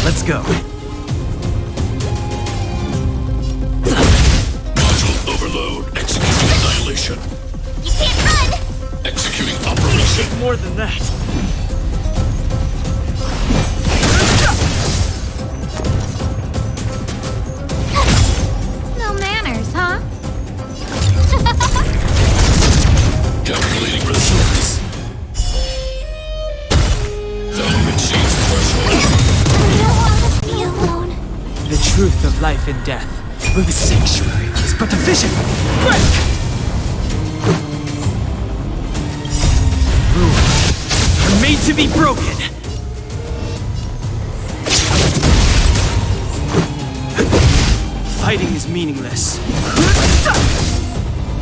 Let's go. Module overload. Executing annihilation. You can't run! Executing operation. More than that. No manners, huh? Calculating resource. Value exceeds threshold. I don't want to be alone. The truth of life and death will be sanctuary is but a vision. Quick! Rules are made to be broken. Fighting is meaningless.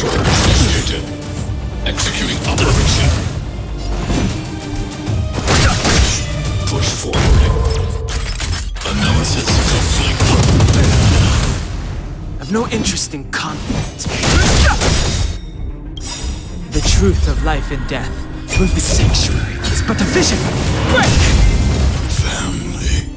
Initiated. Executing operation. Push forward. Analysis complete. I've no interest in conflict. The truth of life and death will be sanctuary is but a vision. Quick! Family.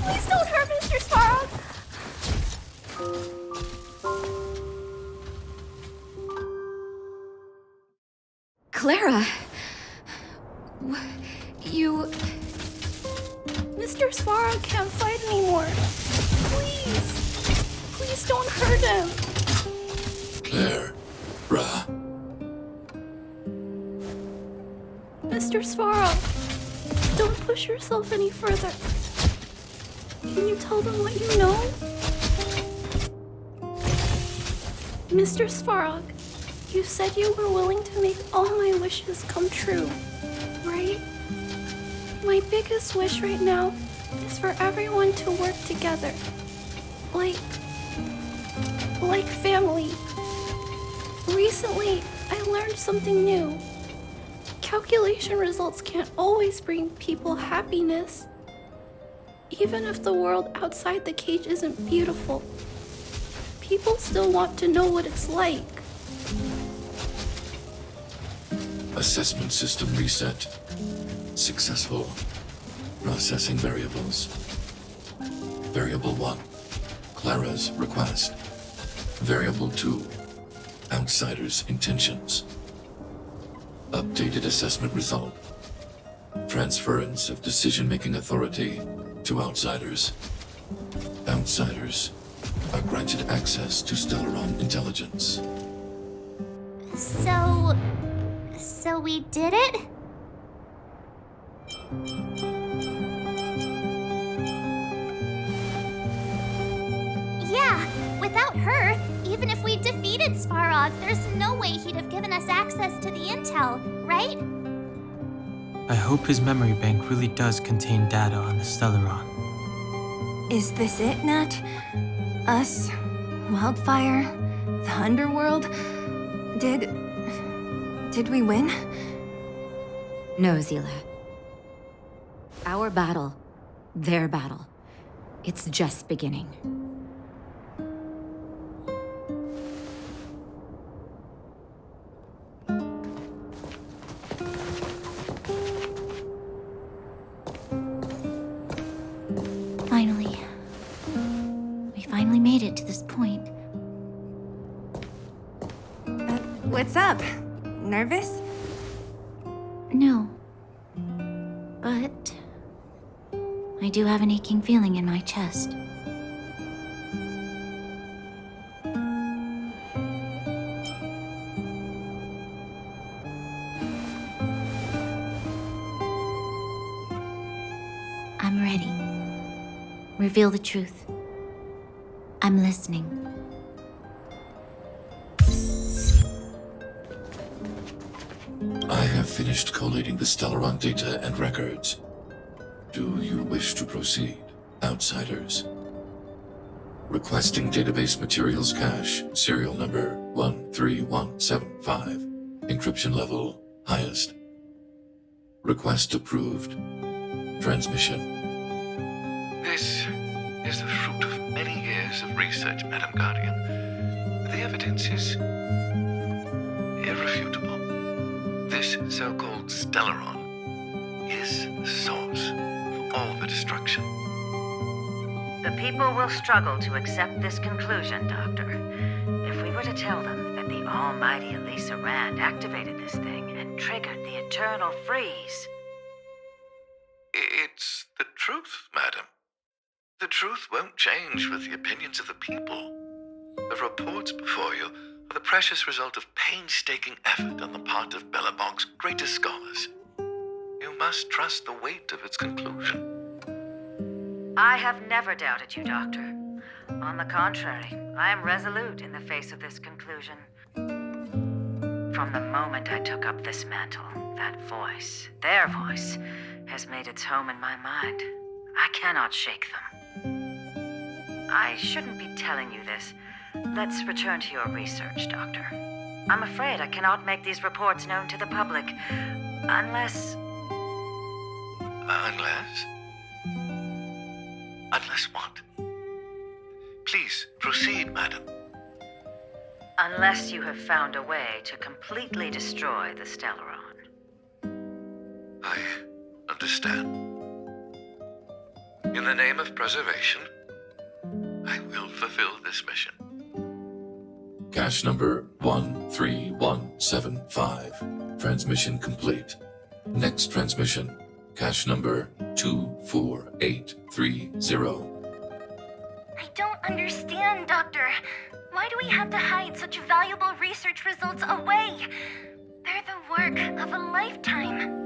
Please don't hurt Mr. Sparrow! Clara! You... Mr. Sparrow can't fight anymore. Please. Please don't hurt him. Claire. Ra. Mr. Sparrow, don't push yourself any further. Can you tell them what you know? Mr. Svarog, you said you were willing to make all my wishes come true, right? My biggest wish right now is for everyone to work together. Like family. Recently, I learned something new. Calculation results can't always bring people happiness. Even if the world outside the cage isn't beautiful, people still want to know what it's like. Assessment system reset. Successful. Processing variables. Variable 1. Clara's request. Variable 2. Outsider's intentions. Updated assessment result. Transference of decision-making authority to outsiders. Outsiders are granted access to Stellaron intelligence. So we did it? Yeah, without her, even if we defeated Svarog, there's no way he'd have given us access to the intel, right? I hope his memory bank really does contain data on the Stellaron. Is this it, Nat? Us? Wildfire? The Underworld? Did we win? No, Zila. Our battle, their battle, it's just beginning. Finally. We finally made it to this point. What's up? Nervous? No. But I do have an aching feeling in my chest. I'm ready. Reveal the truth. I'm listening. I have finished collating the Stellaron data and records. Do you wish to proceed, outsiders? Requesting database materials cache, serial number 13175. Encryption level highest. Request approved. Transmission. This is the fruit of many years of research, Madam Guardian. The evidence is irrefutable. This so-called Stellaron is the source of all the destruction. The people will struggle to accept this conclusion, Doctor. If we were to tell them that the almighty Elisa Rand activated this thing and triggered the eternal freeze. It's the truth, madam. The truth won't change with the opinions of the people. The reports before you are the precious result of painstaking effort on the part of Bellabog's greatest scholars. You must trust the weight of its conclusion. I have never doubted you, Doctor. On the contrary, I am resolute in the face of this conclusion. From the moment I took up this mantle, that voice, their voice, has made its home in my mind. I cannot shake them. I shouldn't be telling you this. Let's return to your research, Doctor. I'm afraid I cannot make these reports known to the public, unless... Unless? Unless what? Please, proceed, madam. Unless you have found a way to completely destroy the Stellaron. I understand. In the name of preservation, I will fulfill this mission. Cache number 13175. Transmission complete. Next transmission. Cache number 24830. I don't understand, Doctor. Why do we have to hide such valuable research results away? They're the work of a lifetime.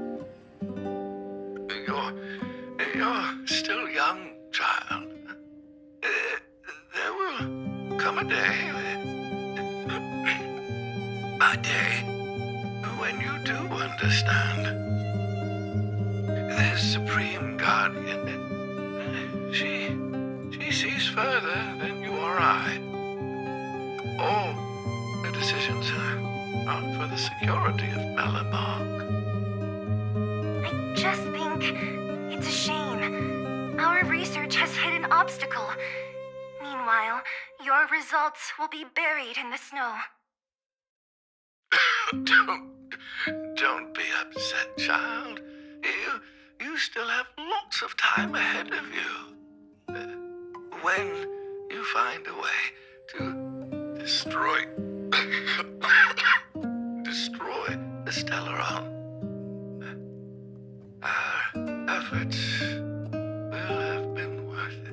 You're still young, child. There will come a day day when you do understand. This Supreme Guardian, she sees further than you or I. All the decisions are for the security of Belobog. I just think it's a shame. Our research has hit an obstacle. Meanwhile, your results will be buried in the snow. Don't be upset, child. You still have lots of time ahead of you. When you find a way to destroy the Stellaron, our efforts will have been worth it.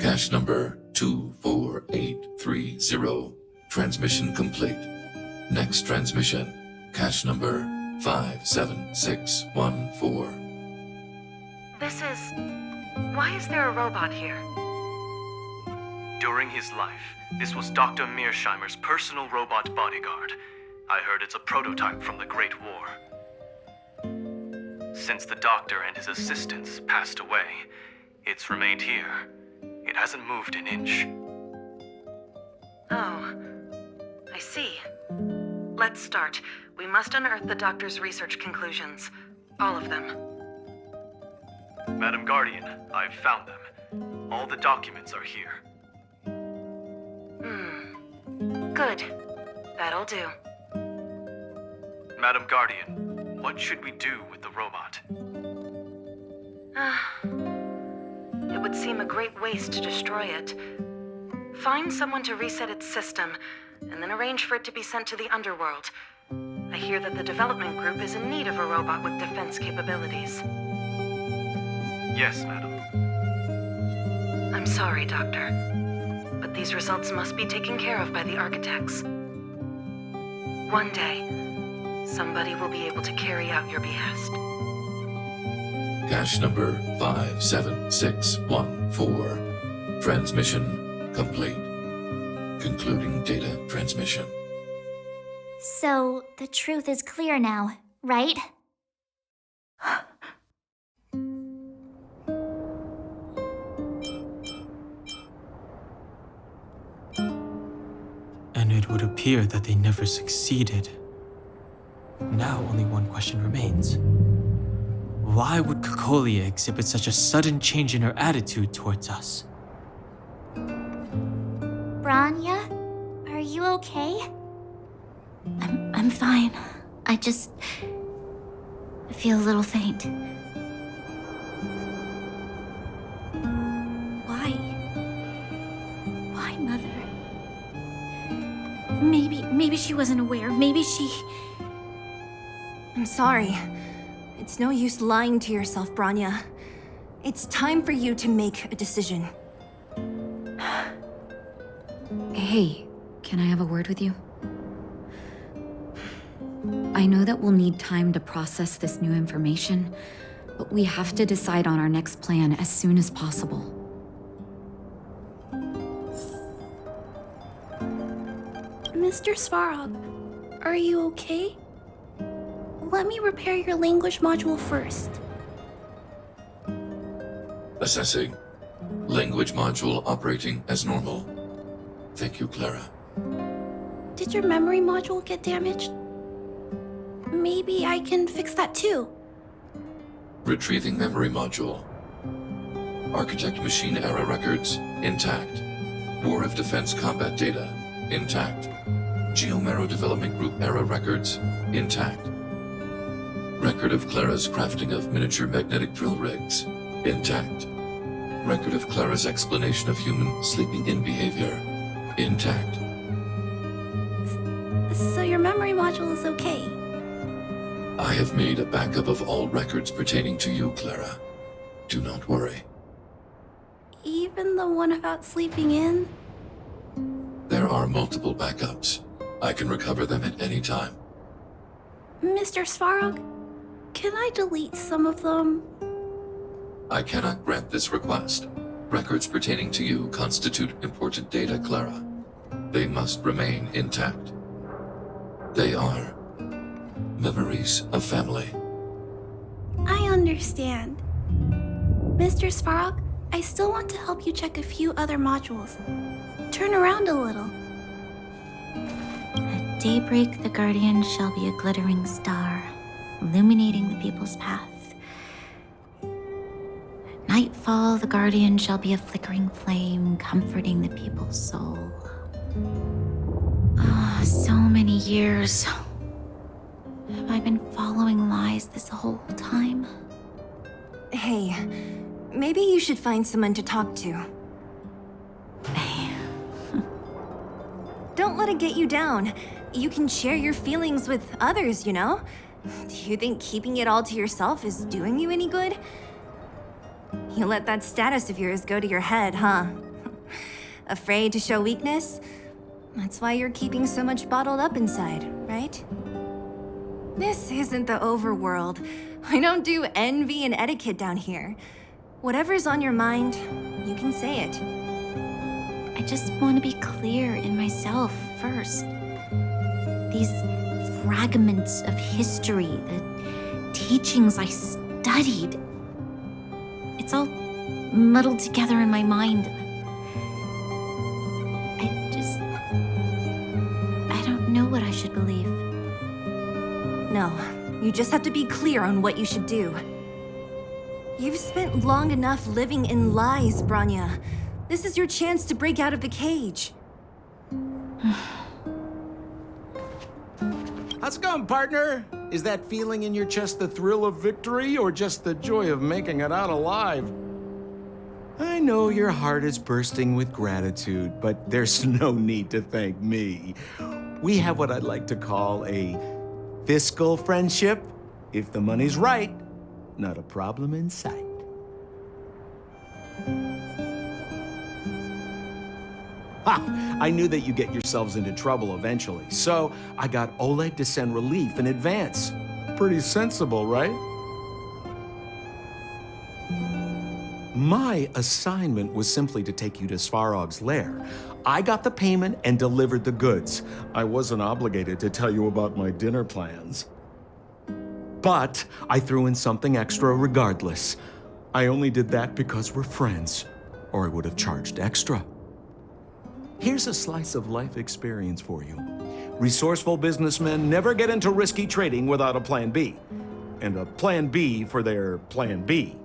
Cache number 24830. Transmission complete. Next transmission. Cache number 57614. This is... Why is there a robot here? During his life, this was Dr. Mearsheimer's personal robot bodyguard. I heard it's a prototype from the Great War. Since the doctor and his assistants passed away, it's remained here. It hasn't moved an inch. Oh, I see. Let's start. We must unearth the doctor's research conclusions. All of them. Madam Guardian, I've found them. All the documents are here. Good. That'll do. Madam Guardian, what should we do with the robot? It would seem a great waste to destroy it. Find someone to reset its system, and then arrange for it to be sent to the underworld. I hear that the development group is in need of a robot with defense capabilities. Yes, madam. I'm sorry, Doctor, but these results must be taken care of by the architects. One day, somebody will be able to carry out your behest. Cache number 57614. Transmission complete. Concluding data transmission. So, the truth is clear now, right? And it would appear that they never succeeded. Now only one question remains. Why would Cocolia exhibit such a sudden change in her attitude towards us? Branya, are you okay? I'm fine. I feel a little faint. Why, Mother? Maybe she wasn't aware. Maybe she... I'm sorry. It's no use lying to yourself, Branya. It's time for you to make a decision. Hey, can I have a word with you? I know that we'll need time to process this new information, but we have to decide on our next plan as soon as possible. Mr. Svarog, are you okay? Let me repair your language module first. Assessing. Language module operating as normal. Thank you, Clara. Did your memory module get damaged? Maybe I can fix that too. Retrieving memory module. Architect machine error records intact. War of Defense combat data intact. Geomero development group error records intact. Record of Clara's crafting of miniature magnetic drill rigs intact. Record of Clara's explanation of human sleeping in behavior intact. So your memory module is okay? I have made a backup of all records pertaining to you, Clara. Do not worry. Even the one about sleeping in? There are multiple backups. I can recover them at any time. Mr. Svarog, can I delete some of them? I cannot grant this request. Records pertaining to you constitute important data, Clara. They must remain intact. They are memories of family. I understand. Mr. Svarog, I still want to help you check a few other modules. Turn around a little. At daybreak, the Guardian shall be a glittering star, illuminating the people's path. At nightfall, the Guardian shall be a flickering flame, comforting the people's soul. Ah, so many years. Have I been following lies this whole time? Hey, maybe you should find someone to talk to. Don't let it get you down. You can share your feelings with others, you know? Do you think keeping it all to yourself is doing you any good? You let that status of yours go to your head, huh? Afraid to show weakness? That's why you're keeping so much bottled up inside, right? This isn't the overworld. I don't do envy and etiquette down here. Whatever's on your mind, you can say it. I just want to be clear in myself first. These fragments of history, the teachings I studied, it's all muddled together in my mind. I don't know what I should believe. No, you just have to be clear on what you should do. You've spent long enough living in lies, Branya. This is your chance to break out of the cage. How's it going, partner? Is that feeling in your chest the thrill of victory or just the joy of making it out alive? I know your heart is bursting with gratitude, but there's no need to thank me. We have what I'd like to call a fiscal friendship. If the money's right, not a problem in sight. Ha! I knew that you'd get yourselves into trouble eventually, so I got Oleg to send relief in advance. Pretty sensible, right? My assignment was simply to take you to Svarog's lair. I got the payment and delivered the goods. I wasn't obligated to tell you about my dinner plans. But I threw in something extra regardless. I only did that because we're friends, or I would have charged extra. Here's a slice of life experience for you. Resourceful businessmen never get into risky trading without a plan B. And a plan B for their plan B.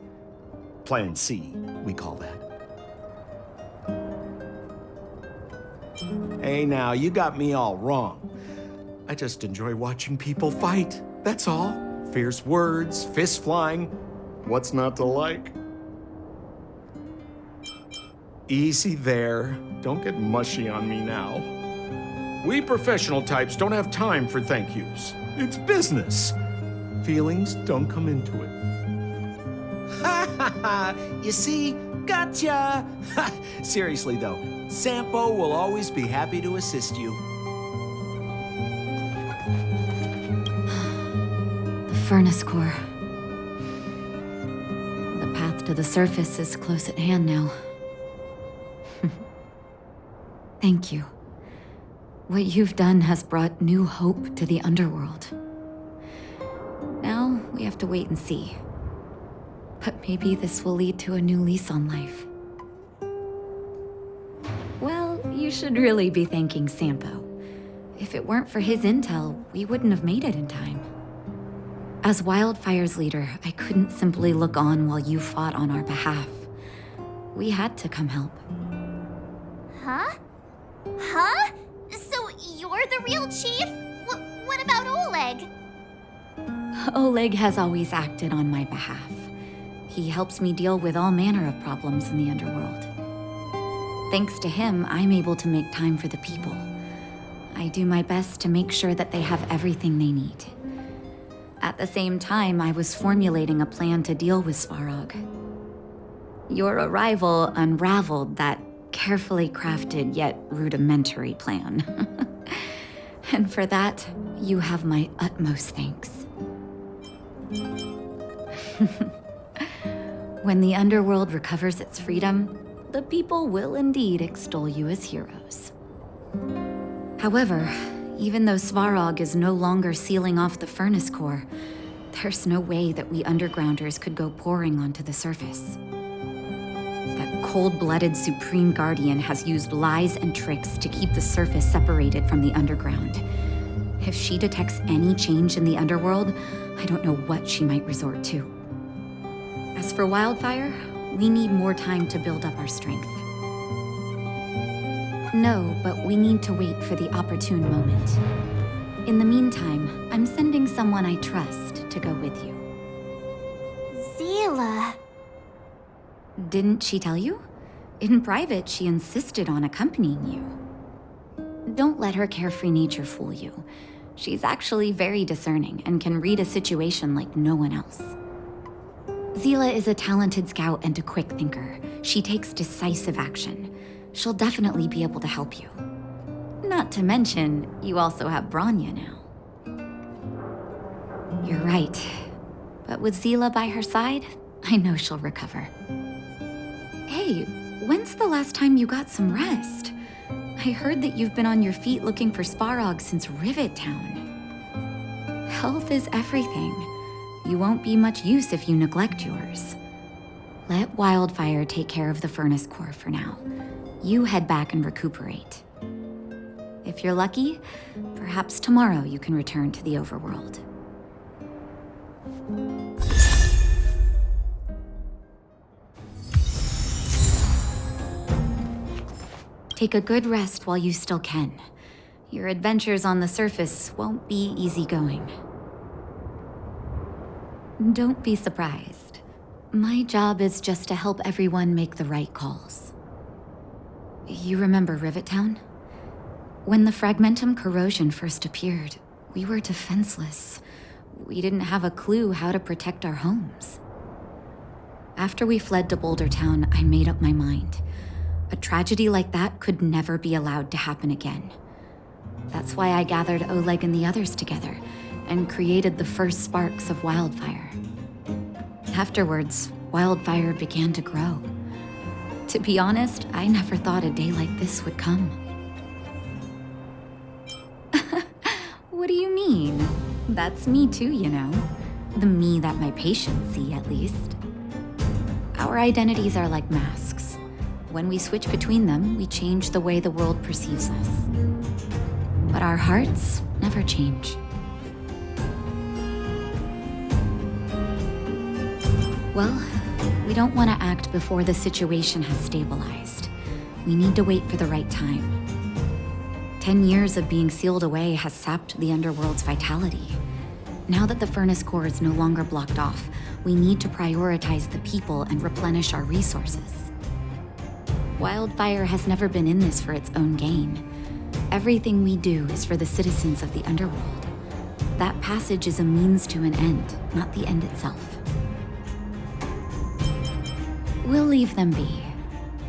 Plan C, we call that. Hey now, you got me all wrong. I just enjoy watching people fight, that's all. Fierce words, fists flying. What's not to like? Easy there. Don't get mushy on me now. We professional types don't have time for thank yous. It's business. Feelings don't come into it. Ha ha ha! You see? Gotcha! Seriously though, Sampo will always be happy to assist you. The furnace core. The path to the surface is close at hand now. Thank you. What you've done has brought new hope to the underworld. Now, we have to wait and see. But maybe this will lead to a new lease on life. Well, you should really be thanking Sampo. If it weren't for his intel, we wouldn't have made it in time. As Wildfire's leader, I couldn't simply look on while you fought on our behalf. We had to come help. Huh? Huh? So you're the real chief? What about Oleg? Oleg has always acted on my behalf. He helps me deal with all manner of problems in the underworld. Thanks to him, I'm able to make time for the people. I do my best to make sure that they have everything they need. At the same time, I was formulating a plan to deal with Svarog. Your arrival unraveled that carefully crafted yet rudimentary plan. And for that, you have my utmost thanks. When the underworld recovers its freedom, the people will indeed extol you as heroes. However, Even though Svarog is no longer sealing off the furnace core, there's no way that we undergrounders could go pouring onto the surface. That cold-blooded Supreme Guardian has used lies and tricks to keep the surface separated from the underground. If she detects any change in the underworld, I don't know what she might resort to. As for Wildfire, we need more time to build up our strength. No, but we need to wait for the opportune moment. In the meantime, I'm sending someone I trust to go with you. Zila. Didn't she tell you? In private, she insisted on accompanying you. Don't let her carefree nature fool you. She's actually very discerning and can read a situation like no one else. Zila is a talented scout and a quick thinker. She takes decisive action. She'll definitely be able to help you. Not to mention, you also have Branya now. You're right. But with Zila by her side, I know she'll recover. Hey, when's the last time you got some rest? I heard that you've been on your feet looking for Svarog since Rivet Town. Health is everything. You won't be much use if you neglect yours. Let Wildfire take care of the furnace core for now. You head back and recuperate. If you're lucky, perhaps tomorrow you can return to the overworld. Take a good rest while you still can. Your adventures on the surface won't be easygoing. Don't be surprised. My job is just to help everyone make the right calls. You remember Rivet Town? When the Fragmentum corrosion first appeared, we were defenseless. We didn't have a clue how to protect our homes. After we fled to Boulder Town, I made up my mind. A tragedy like that could never be allowed to happen again. That's why I gathered Oleg and the others together and created the first sparks of Wildfire. Afterwards, Wildfire began to grow. To be honest, I never thought a day like this would come. What do you mean? That's me too, you know. The me that my patients see, at least. Our identities are like masks. When we switch between them, we change the way the world perceives us. But our hearts never change. Well, we don't want to act before the situation has stabilized. We need to wait for the right time. 10 years of being sealed away has sapped the underworld's vitality. Now that the furnace core is no longer blocked off, we need to prioritize the people and replenish our resources. Wildfire has never been in this for its own gain. Everything we do is for the citizens of the underworld. That passage is a means to an end, not the end itself. We'll leave them be.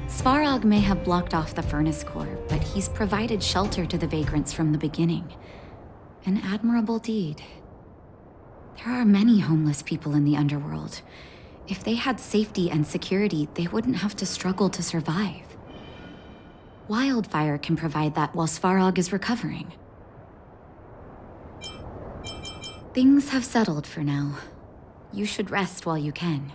Svarog may have blocked off the furnace core, but he's provided shelter to the vagrants from the beginning. An admirable deed. There are many homeless people in the underworld. If they had safety and security, they wouldn't have to struggle to survive. Wildfire can provide that while Svarog is recovering. Things have settled for now. You should rest while you can.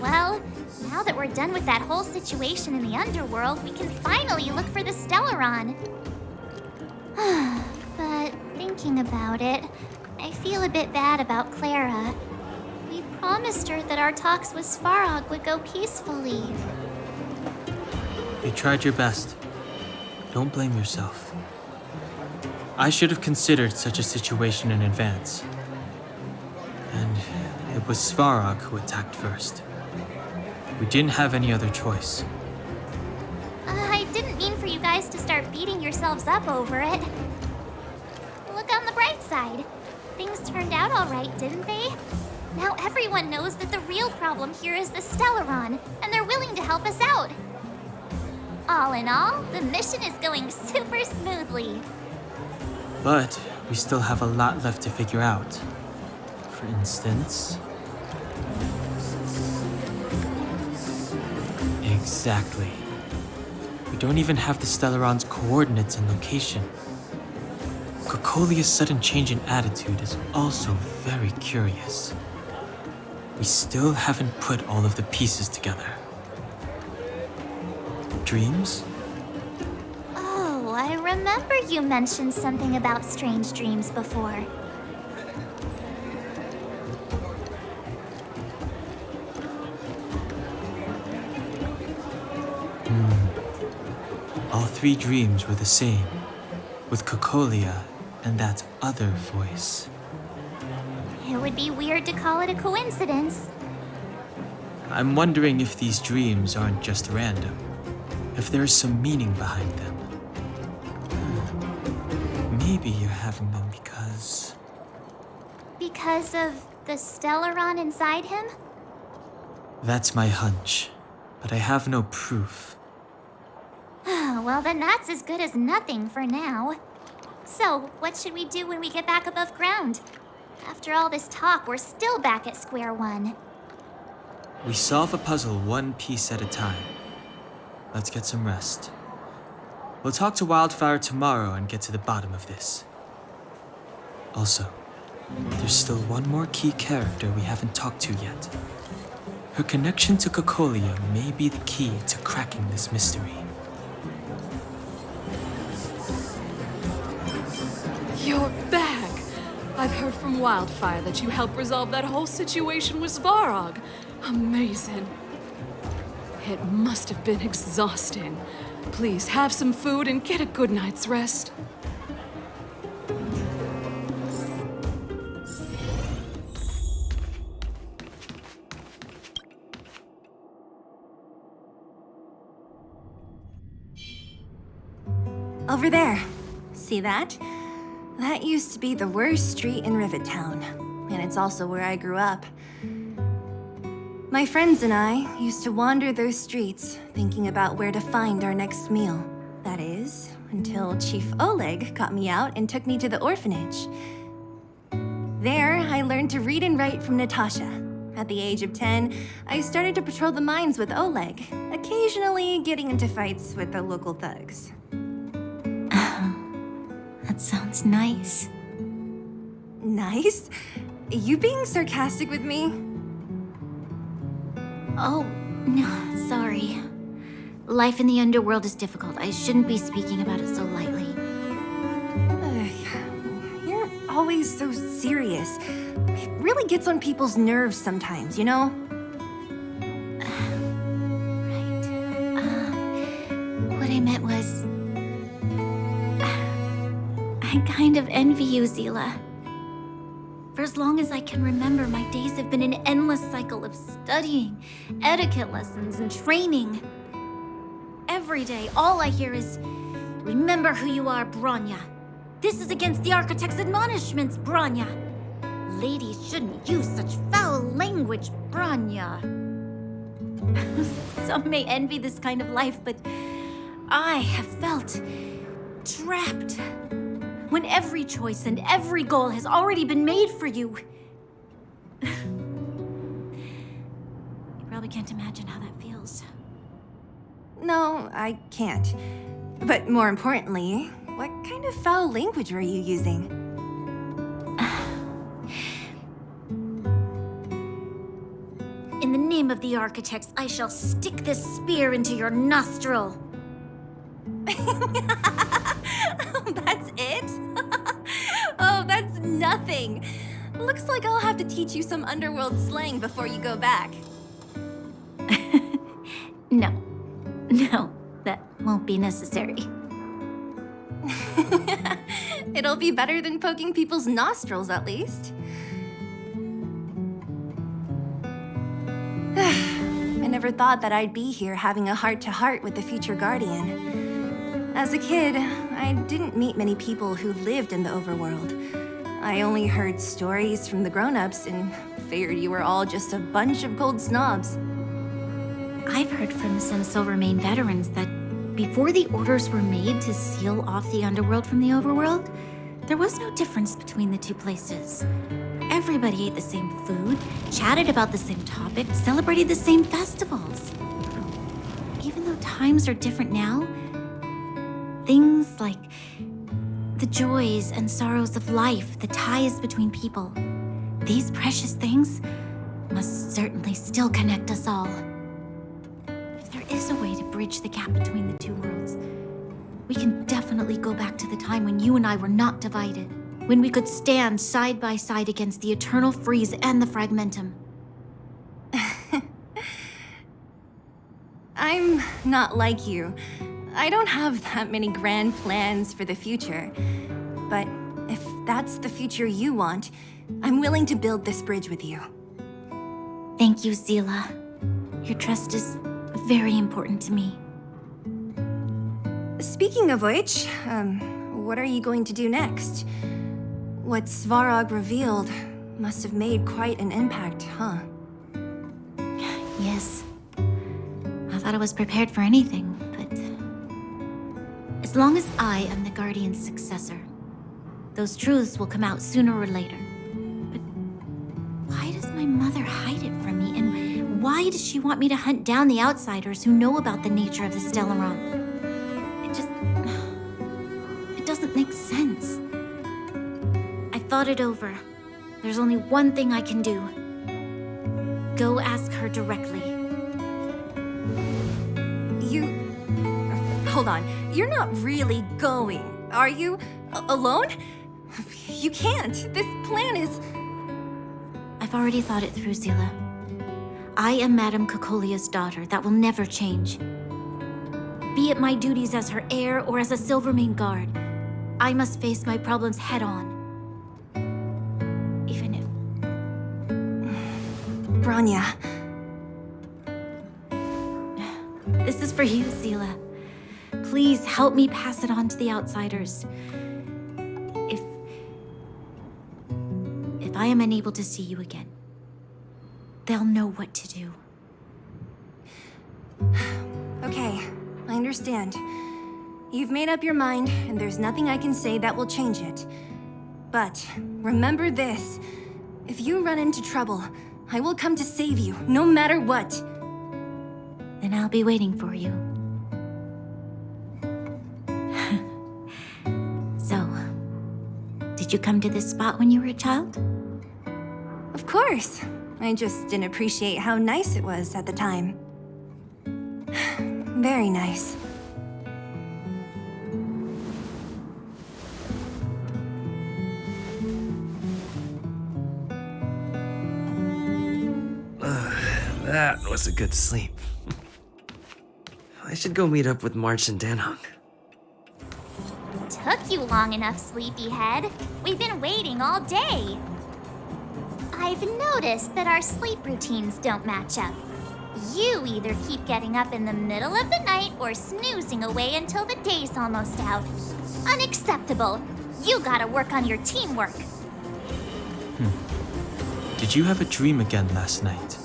Well, now that we're done with that whole situation in the underworld, we can finally look for the Stellaron. But thinking about it, I feel a bit bad about Clara. We promised her that our talks with Svarog would go peacefully. You tried your best. Don't blame yourself. I should have considered such a situation in advance. And it was Svarog who attacked first. We didn't have any other choice. I didn't mean for you guys to start beating yourselves up over it. Look on the bright side. Things turned out all right, didn't they? Now everyone knows that the real problem here is the Stellaron, and they're willing to help us out. All in all, the mission is going super smoothly. But we still have a lot left to figure out. For instance... Exactly. We don't even have the Stellaron's coordinates and location. Cocolia's sudden change in attitude is also very curious. We still haven't put all of the pieces together. Dreams? Oh, I remember you mentioned something about strange dreams before. All three dreams were the same, with Cocolia and that other voice. It would be weird to call it a coincidence. I'm wondering if these dreams aren't just random, if there is some meaning behind them. Maybe you're having them because... Because of the Stellaron inside him? That's my hunch, but I have no proof. Well, then that's as good as nothing for now. So, what should we do when we get back above ground? After all this talk, we're still back at square one. We solve a puzzle one piece at a time. Let's get some rest. We'll talk to Wildfire tomorrow and get to the bottom of this. Also, there's still one more key character we haven't talked to yet. Her connection to Cocolia may be the key to cracking this mystery. You're back! I've heard from Wildfire that you helped resolve that whole situation with Svarog. Amazing. It must have been exhausting. Please have some food and get a good night's rest. Over there. See that? That used to be the worst street in Rivet Town, and it's also where I grew up. My friends and I used to wander those streets, thinking about where to find our next meal. That is, until Chief Oleg got me out and took me to the orphanage. There, I learned to read and write from Natasha. At the age of 10, I started to patrol the mines with Oleg, occasionally getting into fights with the local thugs. That sounds nice. Nice? You being sarcastic with me? Oh, no, sorry. Life in the underworld is difficult. I shouldn't be speaking about it so lightly. You're always so serious. It really gets on people's nerves sometimes, you know? What I meant was... I kind of envy you, Zila. For as long as I can remember, my days have been an endless cycle of studying, etiquette lessons, and training. Every day, all I hear is, "Remember who you are, Bronya. This is against the Architect's admonishments, Bronya. Ladies shouldn't use such foul language, Bronya." Some may envy this kind of life, but I have felt trapped. When every choice and every goal has already been made for you. You probably can't imagine how that feels. No, I can't. But more importantly, what kind of foul language were you using? In the name of the Architects, I shall stick this spear into your nostril. That's it? Oh, that's nothing. Looks like I'll have to teach you some underworld slang before you go back. No, that won't be necessary. It'll be better than poking people's nostrils, at least. I never thought that I'd be here having a heart-to-heart with the future Guardian. As a kid, I didn't meet many people who lived in the overworld. I only heard stories from the grown-ups and figured you were all just a bunch of cold snobs. I've heard from some Silvermane veterans that before the orders were made to seal off the underworld from the overworld, there was no difference between the two places. Everybody ate the same food, chatted about the same topics, celebrated the same festivals. Even though times are different now, things like The joys and sorrows of life, the ties between people. These precious things must certainly still connect us all. If there is a way to bridge the gap between the two worlds, we can definitely go back to the time when you and I were not divided, when we could stand side by side against the eternal freeze and the fragmentum. I'm not like you. I don't have that many grand plans for the future. But if that's the future you want, I'm willing to build this bridge with you. Thank you, Zila. Your trust is very important to me. Speaking of which, what are you going to do next? What Svarog revealed must have made quite an impact, huh? Yes. I thought I was prepared for anything, but... as long as I am the Guardian's successor, those truths will come out sooner or later. But why does my mother hide it from me? And why does she want me to hunt down the outsiders who know about the nature of the Stellaron? It doesn't make sense. I thought it over. There's only one thing I can do. Go ask her directly. Hold on. You're not really going, are you? Alone? You can't. This plan is... I've already thought it through, Zila. I am Madame Cocolia's daughter. That will never change. Be it my duties as her heir or as a Silvermane guard, I must face my problems head-on. Even if... Bronya. This is for you, Zila. Please help me pass it on to the outsiders. If I am unable to see you again, they'll know what to do. Okay, I understand. You've made up your mind, and there's nothing I can say that will change it. But remember this. If you run into trouble, I will come to save you, no matter what. Then I'll be waiting for you. So, did you come to this spot when you were a child? Of course. I just didn't appreciate how nice it was at the time. Very nice. That was a good sleep. I should go meet up with March and Danhong. Took you long enough, sleepyhead. We've been waiting all day. I've noticed that our sleep routines don't match up. You either keep getting up in the middle of the night or snoozing away until the day's almost out. Unacceptable. You gotta work on your teamwork. Did you have a dream again last night?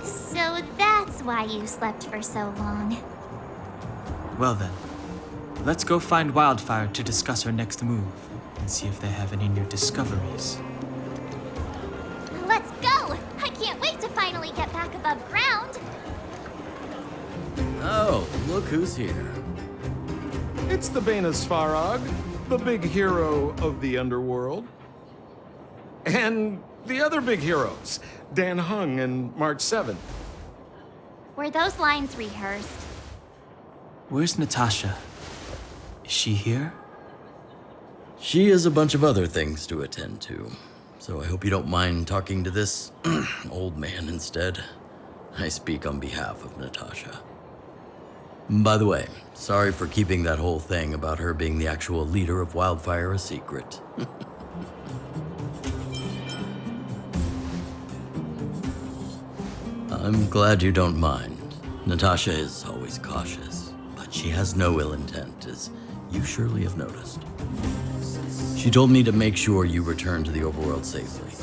So that's why you slept for so long. Well then, let's go find Wildfire to discuss our next move and see if they have any new discoveries. Let's go! I can't wait to finally get back above ground. Oh, look who's here. It's the Bane of Svarog, the big hero of the underworld. And the other big heroes, Danhong and March 7th. Were those lines rehearsed? Where's Natasha? Is she here? She has a bunch of other things to attend to, so I hope you don't mind talking to this old man instead. I speak on behalf of Natasha. By the way, sorry for keeping that whole thing about her being the actual leader of Wildfire a secret. I'm glad you don't mind. Natasha is always cautious, but she has no ill intent, as you surely have noticed. She told me to make sure you return to the overworld safely.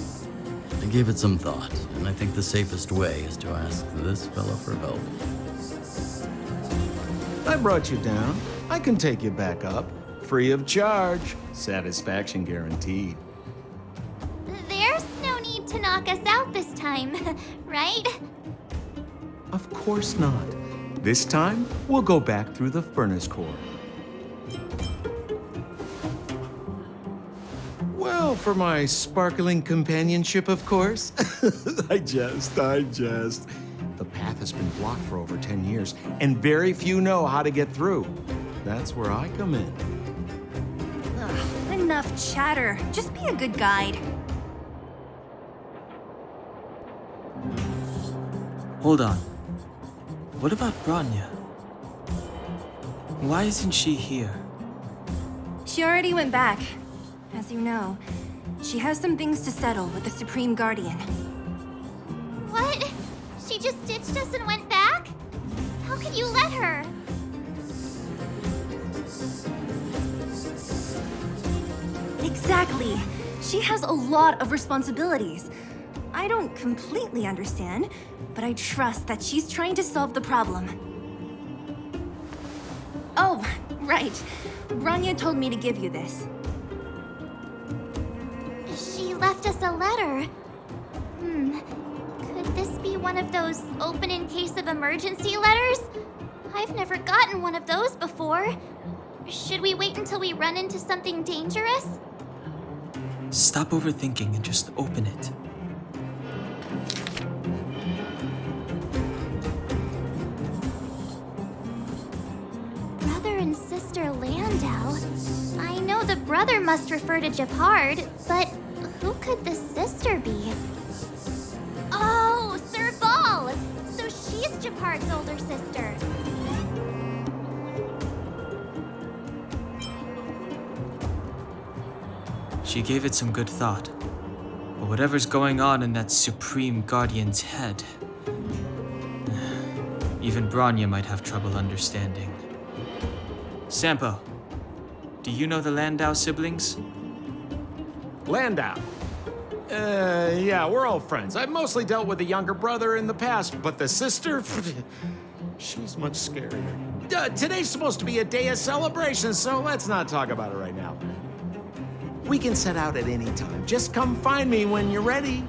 I gave it some thought, and I think the safest way is to ask this fella for help. I brought you down. I can take you back up. Free of charge. Satisfaction guaranteed. There's no need to knock us out this time, right? Of course not. This time, we'll go back through the furnace core. Well, for my sparkling companionship, of course. I jest. The path has been blocked for over 10 years, and very few know how to get through. That's where I come in. Ugh, enough chatter. Just be a good guide. Hold on. What about Bronya? Why isn't she here? She already went back. As you know, she has some things to settle with the Supreme Guardian. What? She just ditched us and went back? How could you let her? Exactly. She has a lot of responsibilities. I don't completely understand, but I trust that she's trying to solve the problem. Oh, right. Bronya told me to give you this. She left us a letter. Could this be one of those open in case of emergency letters? I've never gotten one of those before. Should we wait until we run into something dangerous? Stop overthinking and just open it. Brother and sister Landau. I know the brother must refer to Japard, but who could the sister be? Oh, Serval! So she's Japard's older sister. She gave it some good thought. But whatever's going on in that Supreme Guardian's head, even Bronya might have trouble understanding. Sampo, do you know the Landau siblings? Landau? Yeah, we're all friends. I've mostly dealt with the younger brother in the past, but the sister? She's much scarier. Today's supposed to be a day of celebration, so let's not talk about it right now. We can set out at any time. Just come find me when you're ready.